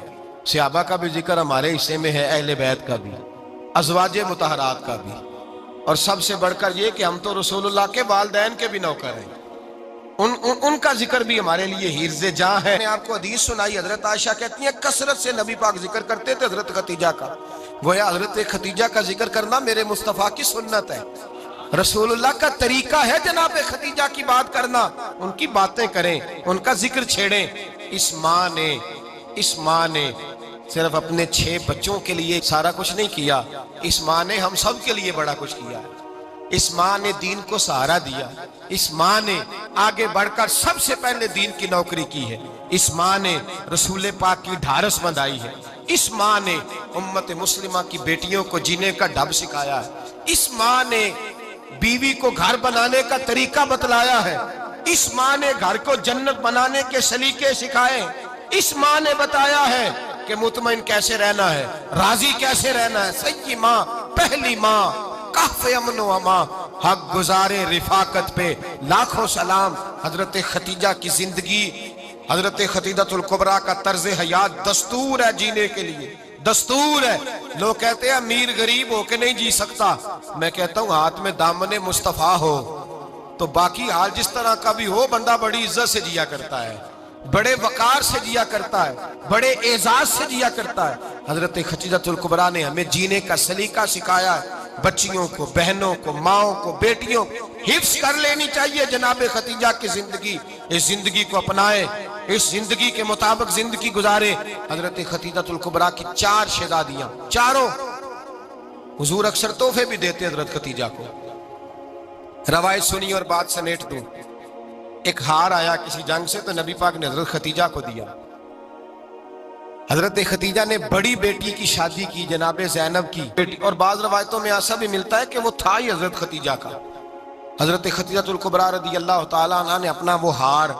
صحابہ کا بھی ذکر ہمارے حصے میں ہے، اہل بیت کا بھی، ازواج مطہرات کا بھی، اور سب سے بڑھ کر یہ کہ ہم تو رسول اللہ کے والدین کے بھی نوکر ہیں، ان کا ذکر بھی ہمارے لیے حرز جاں ہے۔ میں نے آپ کو حدیث سنائی، حضرت عائشہ کہتی ہیں کثرت سے نبی پاک ذکر کرتے تھے حضرت خدیجہ کا، گویا حضرت خدیجہ کا ذکر کرنا میرے مصطفیٰ کی سنت ہے، رسول اللہ کا طریقہ ہے جناب خدیجہ کی بات کرنا، ان کی باتیں کریں، ان کا ذکر چھیڑیں۔ اس ماں نے صرف اپنے 6 بچوں کے لیے سارا کچھ نہیں کیا، اس ماں نے ہم سب کے لیے بڑا کچھ کیا، اس ماں نے دین کو سہارا دیا، اس ماں نے آگے بڑھ کر سب سے پہلے دین کی نوکری کی ہے، اس ماں نے رسول پاک کی ڈھارس بندھائی ہے، اس ماں نے امت مسلمہ کی بیٹیوں کو جینے کا ڈھب سکھایا ہے، اس ماں نے بیوی کو گھر بنانے کا طریقہ بتلایا ہے، اس ماں نے گھر کو جنت بنانے کے سلیقے سکھائے، اس ماں نے بتایا ہے کہ مطمئن کیسے رہنا ہے، راضی کیسے رہنا ہے۔ سچی ماں، پہلی ماں، کہف امن و امان، حق گزارے رفاقت پہ لاکھوں سلام۔ حضرت خدیجہ کی زندگی، حضرت خدیجۃ الکبریٰ کا طرز حیات دستور ہے جینے کے لیے، دستور ہے۔ لوگ کہتے ہیں امیر غریب ہو کے نہیں جی سکتا، میں کہتا ہوں ہاتھ میں دامن مصطفیٰ ہو تو باقی حال جس طرح کا بھی ہو، بندہ بڑی عزت سے جیا کرتا ہے، بڑے وقار سے جیا کرتا ہے، بڑے اعزاز سے جیا کرتا ہے۔ حضرت خدیجۃ الکبریٰ نے ہمیں جینے کا سلیقہ سکھایا ہے، بچیوں کو، بہنوں کو، ماؤں کو، بیٹیوں کو حفظ کر لینی چاہیے جناب خدیجہ کی زندگی، اس زندگی کو اپنائے، اس زندگی کے مطابق زندگی گزارے۔ حضرت خدیجۃ الکبریٰ کی 4 شہزادیاں، چاروں حضور اکثر تحفے بھی دیتے حضرت خدیجہ کو۔ روایت سنی اور بات سمیٹ دوں، ایک ہار آیا کسی جنگ سے تو نبی پاک نے حضرت خدیجہ کو دیا۔ حضرت خدیجہ نے بڑی بیٹی کی شادی کی، جناب زینب کی بیٹی، اور بعض روایتوں میں ایسا بھی ملتا ہے کہ وہ تھا ہی حضرت خدیجہ کا۔ حضرت خدیجۃ الکبریٰ رضی اللہ تعالیٰ عنہ نے اپنا وہ ہار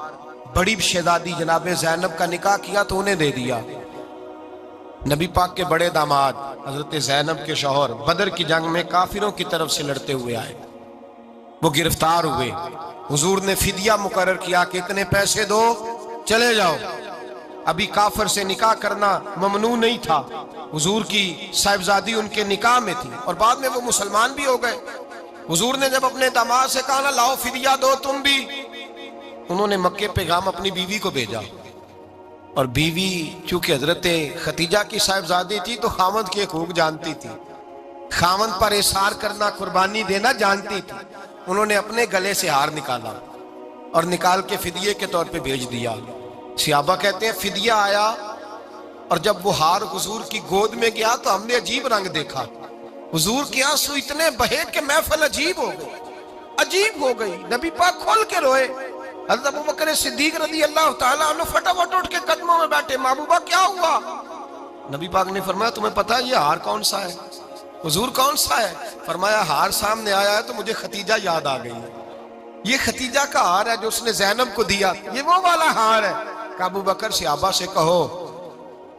بڑی شہزادی جناب زینب کا نکاح کیا تو انہیں دے دیا۔ نبی پاک کے بڑے داماد حضرت زینب کے شوہر بدر کی جنگ میں کافروں کی طرف سے لڑتے ہوئے آئے، وہ گرفتار ہوئے، حضور نے فدیہ مقرر کیا کہ اتنے پیسے دو چلے جاؤ۔ ابھی کافر سے نکاح کرنا ممنوع نہیں تھا، حضور کی صاحبزادی ان کے نکاح میں تھی اور بعد میں وہ مسلمان بھی ہو گئے۔ حضور نے جب اپنے داماد سے کہا نا لاؤ فدیہ دو تم بھی، انہوں نے مکے پیغام اپنی بیوی کو بھیجا، اور بیوی چونکہ حضرت خدیجہ کی صاحبزادی تھی تو خاوند کے حقوق جانتی تھی، خاوند پر احسار کرنا، قربانی دینا جانتی تھی۔ انہوں نے اپنے گلے سے ہار نکالا اور نکال کے فدیے کے طور پہ بھیج دیا۔ صحابہ کہتے ہیں فدیہ آیا اور جب وہ ہار حضور کی گود میں گیا تو ہم نے عجیب رنگ دیکھا، حضور کے آنسو اتنے بہے کہ محفل عجیب ہو گئی، عجیب ہو گئی، نبی پاک کھول کے روئے۔ حضرت ابوبکر صدیق رضی اللہ تعالیٰ عنہ فٹافٹ اٹھ کے قدموں میں بیٹھے، محبوبہ کیا ہوا؟ نبی پاک نے فرمایا تمہیں پتہ ہے یہ ہار کون سا ہے؟ حضور کون سا ہے؟ فرمایا ہار سامنے آیا ہے تو مجھے خدیجہ یاد آ گئی ہے، یہ خدیجہ کا ہار ہے جو اس نے زینب کو دیا، یہ وہ والا ہار ہے۔ کہ ابو بکر صحابہ سے کہو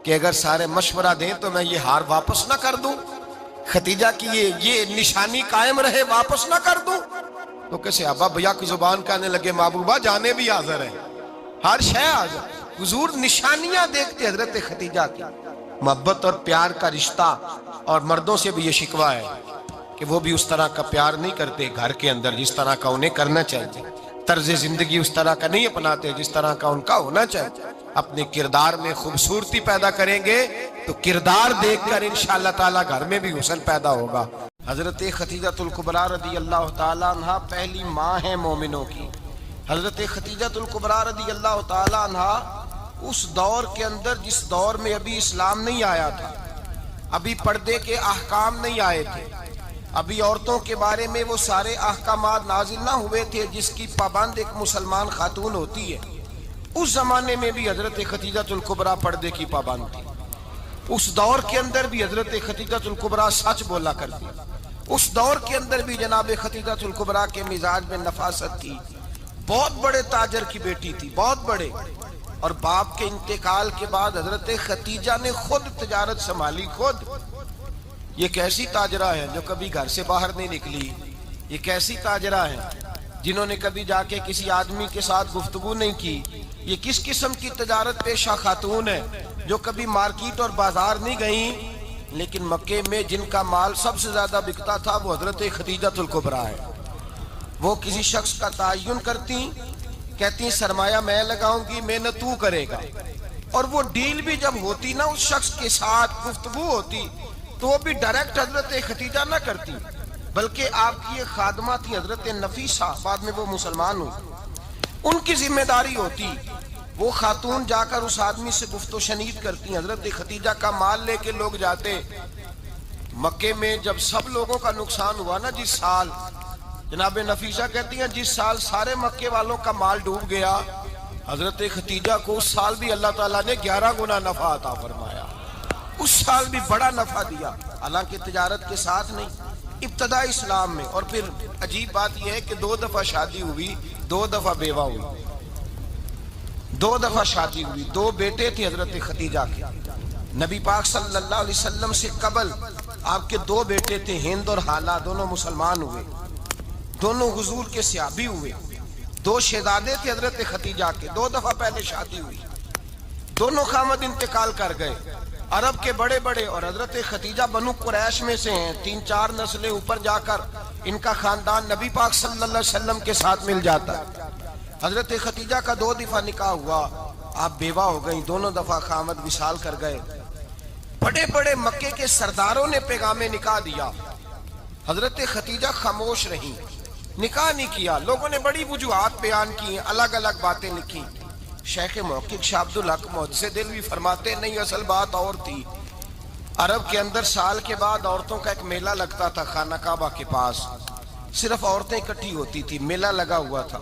کہ اگر سارے مشورہ دیں تو میں یہ ہار واپس نہ کر دوں، خدیجہ کی یہ نشانی قائم رہے، واپس نہ کر دوں؟ تو کہ صحابہ بھیا کی زبان کہنے لگے محبوبہ جانے بھی حاضر ہیں، ہر شے حاضر۔ حضور نشانیاں دیکھتے حضرت خدیجہ کی، محبت اور پیار کا رشتہ، اور مردوں سے بھی یہ شکوہ ہے کہ وہ بھی اس طرح کا پیار نہیں کرتے گھر کے اندر جس طرح کا انہیں کرنا چاہیے، طرز زندگی اس طرح کا نہیں اپناتے جس طرح کا ان کا ہونا چاہیے۔ اپنے کردار میں خوبصورتی پیدا کریں گے تو کردار دیکھ کر انشاءاللہ تعالی گھر میں بھی حسن پیدا ہوگا۔ حضرت خدیجہ الکبریٰ رضی اللہ تعالی عنہ پہلی ماں ہیں مومنوں کی۔ حضرت خدیجہ الکبریٰ رضی اللہ تعالی عنہ اس دور کے اندر جس دور میں ابھی اسلام نہیں آیا تھا، ابھی پردے کے احکام نہیں آئے تھے، ابھی عورتوں کے بارے میں وہ سارے احکامات نازل نہ ہوئے تھے جس کی پابند ایک مسلمان خاتون ہوتی ہے، اس زمانے میں بھی حضرت خدیجہ الکبریٰ پردے کی پابند تھی۔ اس دور کے اندر بھی حضرت خدیجہ الکبریٰ سچ بولا کرتی، اس دور کے اندر بھی جناب خدیجہ الکبریٰ کے مزاج میں نفاست تھی۔ بہت بڑے تاجر کی بیٹی تھی، بہت بڑے، اور باپ کے انتقال کے بعد حضرت خدیجہ نے خود تجارت سنبھالی، خود۔ یہ کیسی تاجرہ ہے جو کبھی گھر سے باہر نہیں نکلی؟ یہ کیسی تاجرہ ہے جنہوں نے کبھی جا کے کسی آدمی کے ساتھ گفتگو نہیں کی؟ یہ کس قسم کی تجارت پیشہ خاتون ہے جو کبھی مارکیٹ اور بازار نہیں گئیں؟ لیکن مکے میں جن کا مال سب سے زیادہ بکتا تھا وہ حضرت خدیجہ الکبریٰ ہے۔ وہ کسی شخص کا تعین کرتی، کہتی سرمایہ میں لگاؤں گی، محنت تو کرے گا، اور وہ ڈیل بھی جب ہوتی نا، اس شخص کے ساتھ گفتگو ہوتی تو وہ بھی ڈائریکٹ حضرت خدیجہ نہ کرتی، بلکہ آپ کی یہ خادمہ تھی حضرت نفیسہ، بعد میں وہ مسلمان ہوئی، ان کی ذمہ داری ہوتی۔ وہ خاتون جا کر اس آدمی سے گفت و شنید کرتی، حضرت خدیجہ کا مال لے کے لوگ جاتے۔ مکے میں جب سب لوگوں کا نقصان ہوا نا، جس سال، جناب نفیسہ کہتی ہیں جس سال سارے مکے والوں کا مال ڈوب گیا، حضرت خدیجہ کو اس سال بھی اللہ تعالیٰ نے 11 گنا نفع عطا فرمایا، اس سال بھی بڑا نفع دیا، حالانکہ تجارت کے ساتھ نہیں، ابتدا اسلام میں۔ اور پھر عجیب بات یہ ہے کہ 2 دفعہ شادی ہوئی، 2 دفعہ بیوہ ہوئی، 2 دفعہ شادی ہوئی، 2 بیٹے تھے حضرت خدیجہ کے۔ نبی پاک صلی اللہ علیہ وسلم سے قبل آپ کے 2 بیٹے تھے، ہند اور حالہ، دونوں مسلمان ہوئے، دونوں حضور کے صحابی ہوئے۔ 2 شہزادے تھے حضرت خدیجہ کے، 2 دفعہ پہلے شادی ہوئی، دونوں خامد انتقال کر گئے، عرب کے بڑے بڑے، اور حضرت خدیجہ بنو قریش میں سے ہیں، 3-4 نسلیں اوپر جا کر ان کا خاندان نبی پاک صلی اللہ علیہ وسلم کے ساتھ مل جاتا ہے۔ حضرت خدیجہ کا 2 دفعہ نکاح ہوا، آپ بیوہ ہو گئیں، دونوں دفعہ خامد وصال کر گئے۔ بڑے بڑے مکے کے سرداروں نے پیغام نکاح دیا، حضرت خدیجہ خاموش رہیں، نکاح نہیں کیا۔ لوگوں نے بڑی وجوہات بیان کی، الگ الگ باتیں لکھی۔ شیخ محقق شاہ عبدالحق محدث دہلوی فرماتے نہیں، اصل بات اور تھی۔ عرب کے اندر سال کے بعد عورتوں کا ایک میلہ لگتا تھا خانہ کعبہ کے پاس، صرف عورتیں اکٹھی ہوتی تھی، میلہ لگا ہوا تھا۔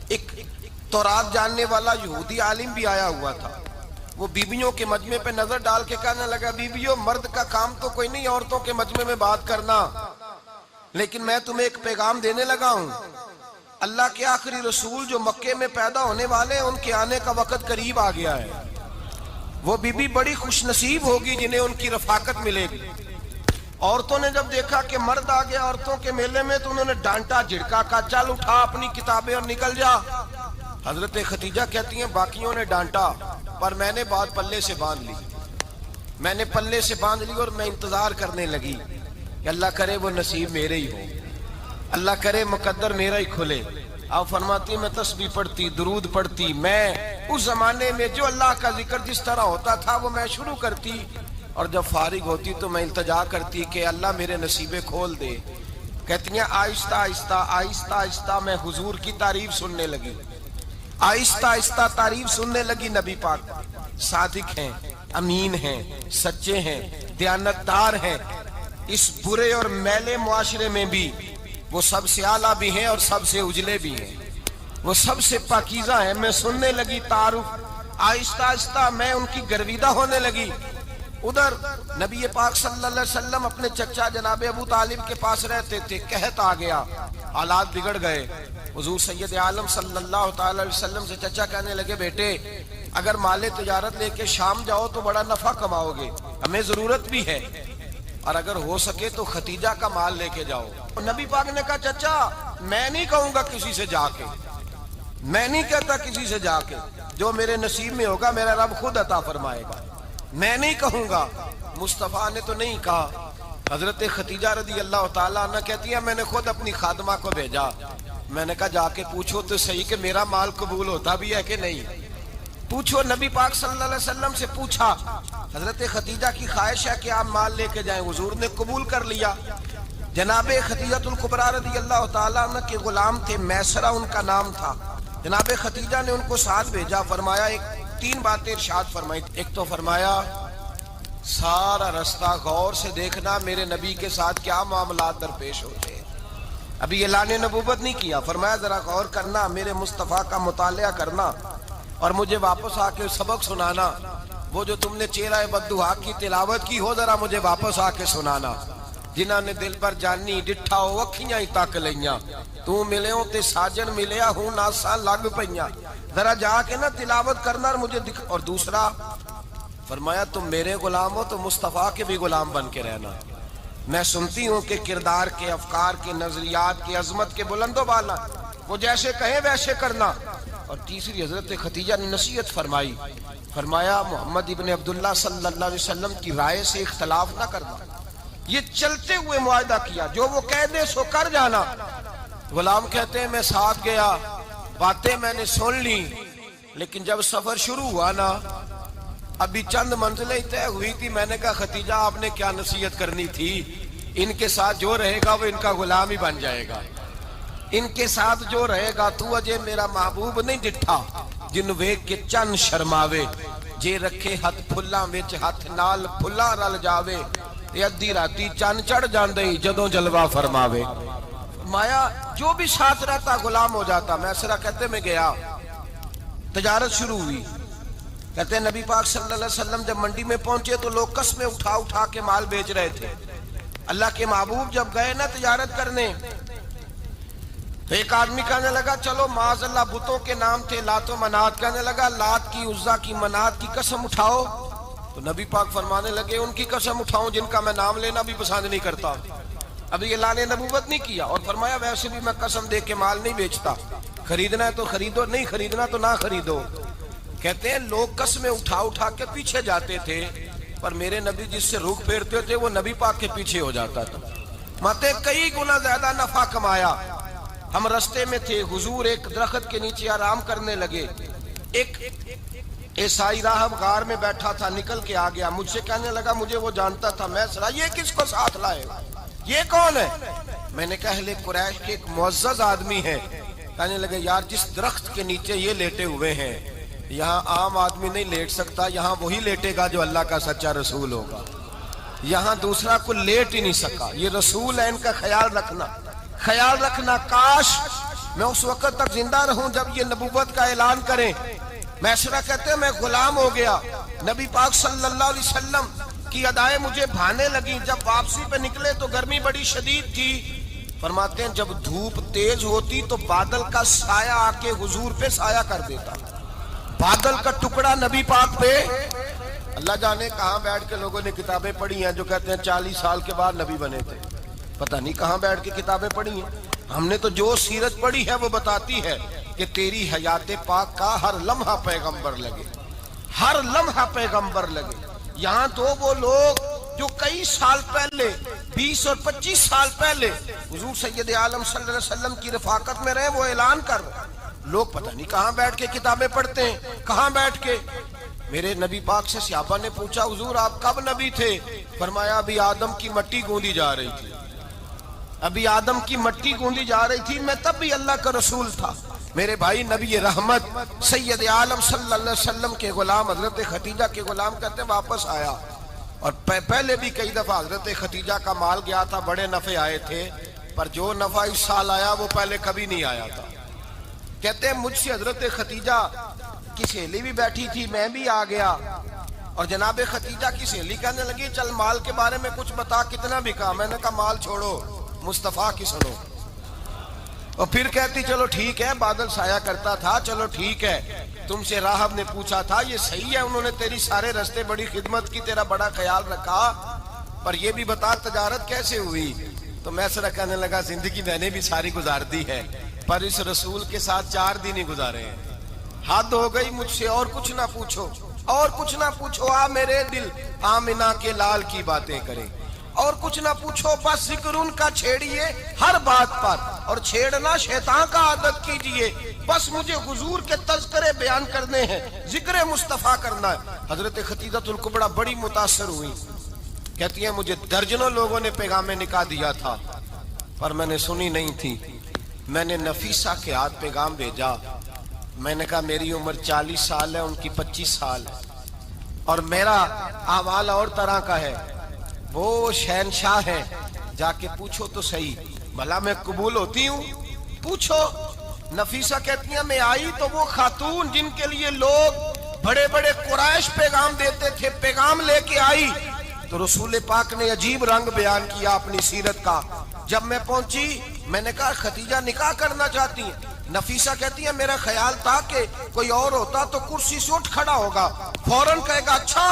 ایک تورات جاننے والا یہودی عالم بھی آیا ہوا تھا، وہ بیویوں کے مجمع پہ نظر ڈال کے کہنے لگا، بیویوں، مرد کا کام تو کوئی نہیں عورتوں کے مجمع میں بات کرنا، لیکن میں تمہیں ایک پیغام دینے لگا ہوں۔ اللہ کے آخری رسول جو مکے میں پیدا ہونے والے ہیں، ان کے آنے کا وقت قریب آ گیا ہے۔ وہ بیوی بڑی خوش نصیب ہوگی جنہیں ان کی رفاقت ملے گی۔ عورتوں نے جب دیکھا کہ مرد آ گیا عورتوں کے میلے میں تو انہوں نے ڈانٹا، جھڑکا، کہا چل اٹھا اپنی کتابیں اور نکل جا۔ حضرت خدیجہ کہتی ہیں باقیوں نے ڈانٹا، پر میں نے بات پلے سے باندھ لی، میں نے پلے سے باندھ لی، اور میں انتظار کرنے لگی کہ اللہ کرے وہ نصیب میرے ہی ہو، اللہ کرے مقدر میرا ہی کھلے۔ آپ فرماتی میں تسبیح پڑھتی، درود پڑھتی، میں اس زمانے میں جو اللہ کا ذکر جس طرح ہوتا تھا وہ میں شروع کرتی، اور جب فارغ ہوتی تو میں التجا کرتی کہ اللہ میرے نصیبے کھول دے۔ کہتی ہیں آہستہ آہستہ آہستہ آہستہ میں حضور کی تعریف سننے لگی، آہستہ آہستہ تعریف سننے لگی۔ نبی پاک صادق ہیں، امین ہیں، سچے ہیں، دیانتدار ہیں، اس برے اور میلے معاشرے میں بھی وہ سب سے اعلیٰ بھی ہیں اور سب سے اجلے بھی ہیں، وہ سب سے پاکیزہ ہیں۔ میں سننے لگی تعارف، آہستہ آہستہ میں ان کی گرویدہ ہونے لگی۔ ادھر نبی پاک صلی اللہ علیہ وسلم اپنے چچا جناب ابو طالب کے پاس رہتے تھے، قحط آ گیا، حالات بگڑ گئے۔ حضور سید عالم صلی اللہ تعالی علیہ وسلم سے چچا کہنے لگے، بیٹے اگر مال تجارت لے کے شام جاؤ تو بڑا نفع کماؤ گے، ہمیں ضرورت بھی ہے، اور اگر ہو سکے تو خدیجہ کا مال لے کے جاؤ۔ نبی پاک نے کہا چچا میں نہیں کہوں گا کسی سے جا کے، میں نہیں کہتا کسی سے جا کے، جو میرے نصیب میں ہوگا میرا رب خود عطا فرمائے گا، میں نہیں کہوں گا۔ مصطفیٰ نے تو نہیں کہا۔ حضرت خدیجہ رضی اللہ تعالیٰ عنہ کہتی ہے میں نے خود اپنی خادمہ کو بھیجا، میں نے کہا جا کے پوچھو تو صحیح کہ میرا مال قبول ہوتا بھی ہے کہ نہیں۔ پوچھو نبی پاک صلی اللہ علیہ وسلم سے پوچھا حضرت خدیجہ کی خواہش ہے کہ آپ مال لے کے جائیں، حضور نے قبول کر لیا۔ جناب خدیجہ الکبریٰ رضی اللہ تعالیٰ عنہ کے غلام تھے، میسرہ ان کا نام تھا۔ جناب خدیجہ نے ان کو ساتھ بھیجا، فرمایا تین باتیں ارشاد فرمائی۔ ایک تو فرمایا سارا رستہ غور سے دیکھنا میرے نبی کے ساتھ کیا معاملات درپیش ہوتے ہیں۔ ابھی اعلان نبوت نہیں کیا، فرمایا ذرا غور کرنا، میرے مصطفیٰ کا مطالعہ کرنا اور مجھے واپس آ کے سبق سنانا۔ وہ جو تم نے چہرہ بددعا کی تلاوت کی ہو ذرا مجھے واپس آ کے سنانا۔ جنہاں نے دل پر جانی ڈٹھا ہو اکھیاں ہی تک لیاں، تو ملے ہوں تے ساجن ملیا ہوں ناساں لگ پئیاں، ذرا جا کے نا تلاوت کرنا اور مجھے دکھ۔ اور دوسرا فرمایا تم میرے غلام ہو تو مصطفیٰ کے بھی غلام بن کے رہنا۔ میں سنتی ہوں کہ کردار کے، افکار کے، نظریات کے، عظمت کے بلند و بالا، وہ جیسے کہیں ویسے کرنا۔ اور تیسری حضرت خدیجہ نے نصیحت فرمائی، فرمایا محمد ابن عبداللہ صلی اللہ علیہ وسلم کی رائے سے اختلاف نہ کرنا۔ یہ چلتے ہوئے معاہدہ کیا، جو وہ کہہ دے سو کر جانا۔ غلام کہتے ہیں میں ساتھ گیا، باتیں میں نے سن لی، لیکن جب سفر شروع ہوا نا، ابھی چند منزلیں طے ہوئی تھی، میں نے کہا خدیجہ آپ نے کیا نصیحت کرنی تھی، ان کے ساتھ جو رہے گا وہ ان کا غلام ہی بن جائے گا، ان کے ساتھ جو رہے گا۔ تو اجے میرا محبوب نہیں ڈٹھا جن ویکھ کے چن شرماوے، جے رکھے ہاتھ پھلاں وچ ہاتھ نال پھلاں رل جاوے، تے ادھی راتی چن چڑھ جاندے جدوں جلوہ فرماوے۔ فرمایا جو بھی ساتھ رہتا غلام ہو جاتا۔ میسرہ کہتے میں گیا، تجارت شروع ہوئی۔ کہتے ہیں نبی پاک صلی اللہ علیہ وسلم جب منڈی میں پہنچے تو لوگ قسمیں اٹھا اٹھا کے مال بیچ رہے تھے۔ اللہ کے محبوب جب گئے نا تجارت کرنے تو ایک آدمی کہنے لگا چلو معاذ اللہ بتوں کے نام تھے لات و منات، کہنے لگا لات کی، عزا کی، منات کی قسم اٹھاؤ۔ تو نبی پاک فرمانے لگے ان کی قسم اٹھاؤں جن کا میں نام لینا بھی پسند نہیں کرتا۔ ابھی اعلان نبوت نہیں کیا، اور فرمایا ویسے بھی میں قسم دے کے مال نہیں بیچتا، خریدنا ہے تو خریدو، نہیں خریدنا تو نہ خریدو۔ کہتے ہیں لوگ قسمیں اٹھا اٹھا کے پیچھے جاتے تھے، پر میرے نبی جس سے رخ پھیرتے تھے وہ نبی پاک کے پیچھے ہو جاتا تھا۔ ماتے کئی گنا زیادہ نفع کمایا۔ ہم رستے میں تھے، حضور ایک درخت کے نیچے آرام کرنے لگے، ایک عیسائی راہب غار میں بیٹھا تھا، نکل کے آ گیا، مجھ سے کہنے لگا مجھے وہ جانتا تھا۔ میں سنا یہ کس کو ساتھ لائے، یہ کون ہے؟ میں نے کہا اہل قریش کے ایک معزز آدمی ہے۔ کہنے لگے یار جس درخت کے نیچے یہ لیٹے ہوئے ہیں یہاں عام آدمی نہیں لیٹ سکتا، یہاں وہی لیٹے گا جو اللہ کا سچا رسول ہوگا، یہاں دوسرا کو لیٹ ہی نہیں سکا، یہ رسول ہے، ان کا خیال رکھنا، خیال رکھنا۔ کاش میں اس وقت تک زندہ رہوں جب یہ نبوت کا اعلان کریں۔ میسرہ کہتے ہیں میں غلام ہو گیا، نبی پاک صلی اللہ علیہ وسلم کی ادائیں مجھے بھانے لگی۔ جب واپسی پہ نکلے تو گرمی بڑی شدید تھی۔ فرماتے ہیں جب دھوپ تیز ہوتی تو بادل کا سایہ آ کے حضور پہ سایہ کر دیتا، بادل کا ٹکڑا نبی پاک پہ۔ اللہ جانے کہاں بیٹھ کے لوگوں نے کتابیں پڑھی ہیں جو کہتے ہیں 40 سال کے بعد نبی بنے تھے، پتہ نہیں کہاں بیٹھ کے کتابیں پڑھی ہیں۔ ہم نے تو جو سیرت پڑھی ہے وہ بتاتی ہے کہ تیری حیات پاک کا ہر لمحہ پیغمبر لگے، ہر لمحہ پیغمبر لگے۔ یہاں تو وہ لوگ جو کئی سال پہلے 20 اور 25 سال پہلے حضور سید عالم صلی اللہ علیہ وسلم کی رفاقت میں رہے، وہ اعلان کر رہے، لوگ پتہ نہیں کہاں بیٹھ کے کتابیں پڑھتے ہیں، کہاں بیٹھ کے۔ میرے نبی پاک سے صحابہ نے پوچھا حضور آپ کب نبی تھے؟ فرمایا ابھی آدم کی مٹی گوندی جا رہی تھی، ابھی آدم کی مٹی گوندی جا رہی تھی، میں تب بھی اللہ کا رسول تھا۔ میرے بھائی نبی رحمت سید عالم صلی اللہ علیہ وسلم کے غلام حضرت خدیجہ کے غلام کہتے واپس آیا، اور پہلے بھی کئی دفعہ حضرت خدیجہ کا مال گیا تھا، بڑے نفع آئے تھے، پر جو نفع اس سال آیا وہ پہلے کبھی نہیں آیا تھا۔ کہتے ہیں مجھ سے حضرت خدیجہ کی سہیلی بھی بیٹھی تھی، میں بھی آ گیا، اور جناب خدیجہ کی سہیلی کہنے لگی چل مال کے بارے میں کچھ بتا، کتنا بکا؟ میں نے کہا مال چھوڑو، مصطفیٰ کی سنو۔ اور پھر کہتی چلو ٹھیک ہے، بادل سایہ کرتا تھا، چلو ٹھیک ہے، تم سے راہب نے پوچھا تھا، یہ صحیح ہے، انہوں نے تیری سارے رستے بڑی خدمت کی، تیرا بڑا خیال رکھا، پر یہ بھی بتا تجارت کیسے ہوئی؟ تو میسرہ کہنے لگا زندگی میں نے بھی ساری گزار دی ہے، پر اس رسول کے ساتھ 4 دن ہی گزارے ہیں، حد ہو گئی مجھ سے، اور کچھ نہ پوچھو، اور کچھ نہ پوچھو، آ میرے دل آمنہ کے لال کی باتیں کریں، اور کچھ نہ پوچھو، بس ذکر ان کا چھیڑیے ہر بات پر، اور چھیڑنا شیطان کا عادت کیجئے، بس مجھے حضور کے تذکرے بیان کرنے ہیں، ذکر مصطفیٰ کرنا ہے۔ حضرت خدیجہ الکبریٰ بڑی متاثر ہوئی، کہتی ہیں مجھے درجنوں لوگوں نے پیغام نکاح دیا تھا پر میں نے سنی نہیں تھی، میں نے نفیسہ کے ہاتھ پیغام بھیجا، میں نے کہا میری عمر 40 سال ہے، ان کی 25 سال ہے، اور میرا احوال اور طرح کا ہے، وہ شہنشاہ ہیں، جا کے پوچھو تو صحیح، بھلا میں قبول ہوتی ہوں؟ پوچھو۔ نفیسہ کہتی ہیں میں آئی تو وہ خاتون جن کے لیے لوگ بڑے بڑے قریش پیغام دیتے تھے، پیغام لے کے آئی، تو رسول پاک نے عجیب رنگ بیان کیا اپنی سیرت کا۔ جب میں پہنچی میں نے کہا خدیجہ نکاح کرنا چاہتی ہیں؟ نفیسہ کہتی ہے میرا خیال تھا کہ کوئی اور ہوتا تو کرسی سے اٹھ کھڑا ہوگا، فوراً کہے گا اچھا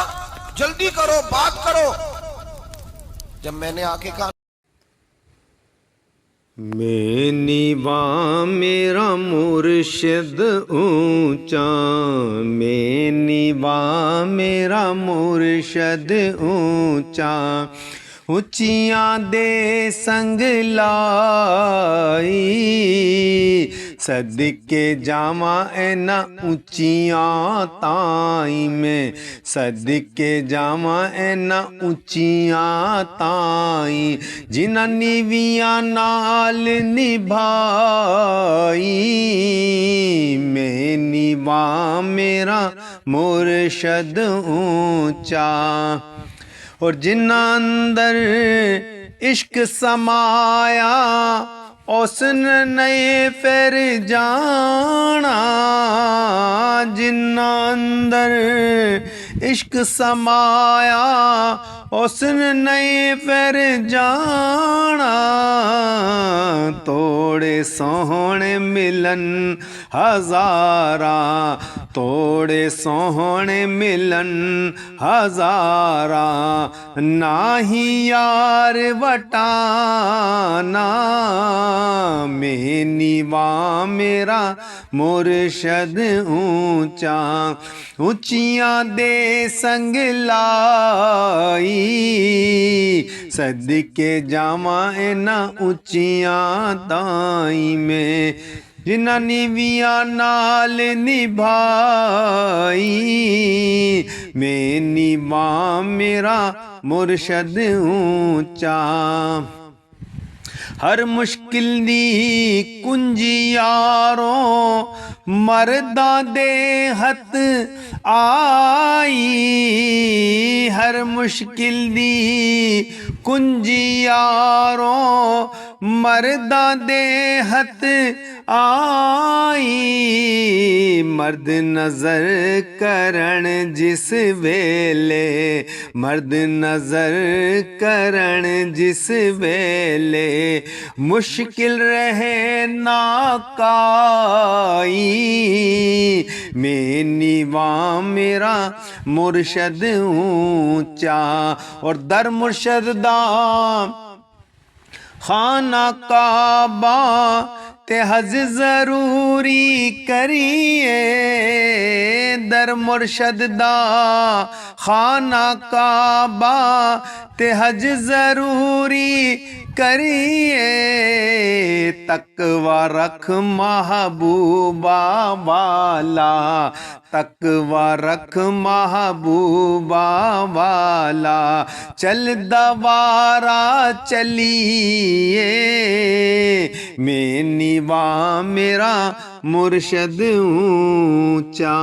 جلدی کرو بات کرو۔ جب میں نے آ کے کہا میں نیواں میرا مرشد اونچا، میں نیواں میرا مرشد اونچا، اونچیاں دے سنگ لائی، صدقے جاواں اینا اونچیاں تائیں میں، صدقے جاواں اینا اونچیاں تائیں، جنہاں نیویاں نال نبھائی، میں نیواں میرا مرشد اونچا، اور جنہاں اندر عشق سمایا اس نے نہیں پھر جانا، جنہاں اندر عشق سمایا اس نے نہیں پھر جانا، توڑے سوہنے ملن ہزاراں، توڑے سوہنے ملن ہزاراں، ناہی یار وٹانا، میں نیواں میرا مرشد اونچا، اونچیاں دے سنگ لائی، صدقے جاواں اینا اونچیاں تائیں میں، جنہاں نیویاں نال نبھائی، میں نیواں میرا مرشد اونچا، ہر مشکل دی کنجی یاروں مرداں دے ہتھ آئی، ہر مشکل دی کنجی یاروں مرداں دے ہتھ آئی، مرد نظر کرن جس ویلے، مرد نظر کرن جس ویلے، مشکل رہے ناکائی، میں نیواں میرا مرشد اونچا، اور در مرشد دا خانہ کعبہ تے حج ضروری کریے، در مرشد دا خانہ کعبہ تے حج ضروری کریے، تقوی رکھ محبوبہ والا، تقوی رکھ محبوبہ والا، چل دوارا چلیے، میں نیواں میرا مرشد اونچا۔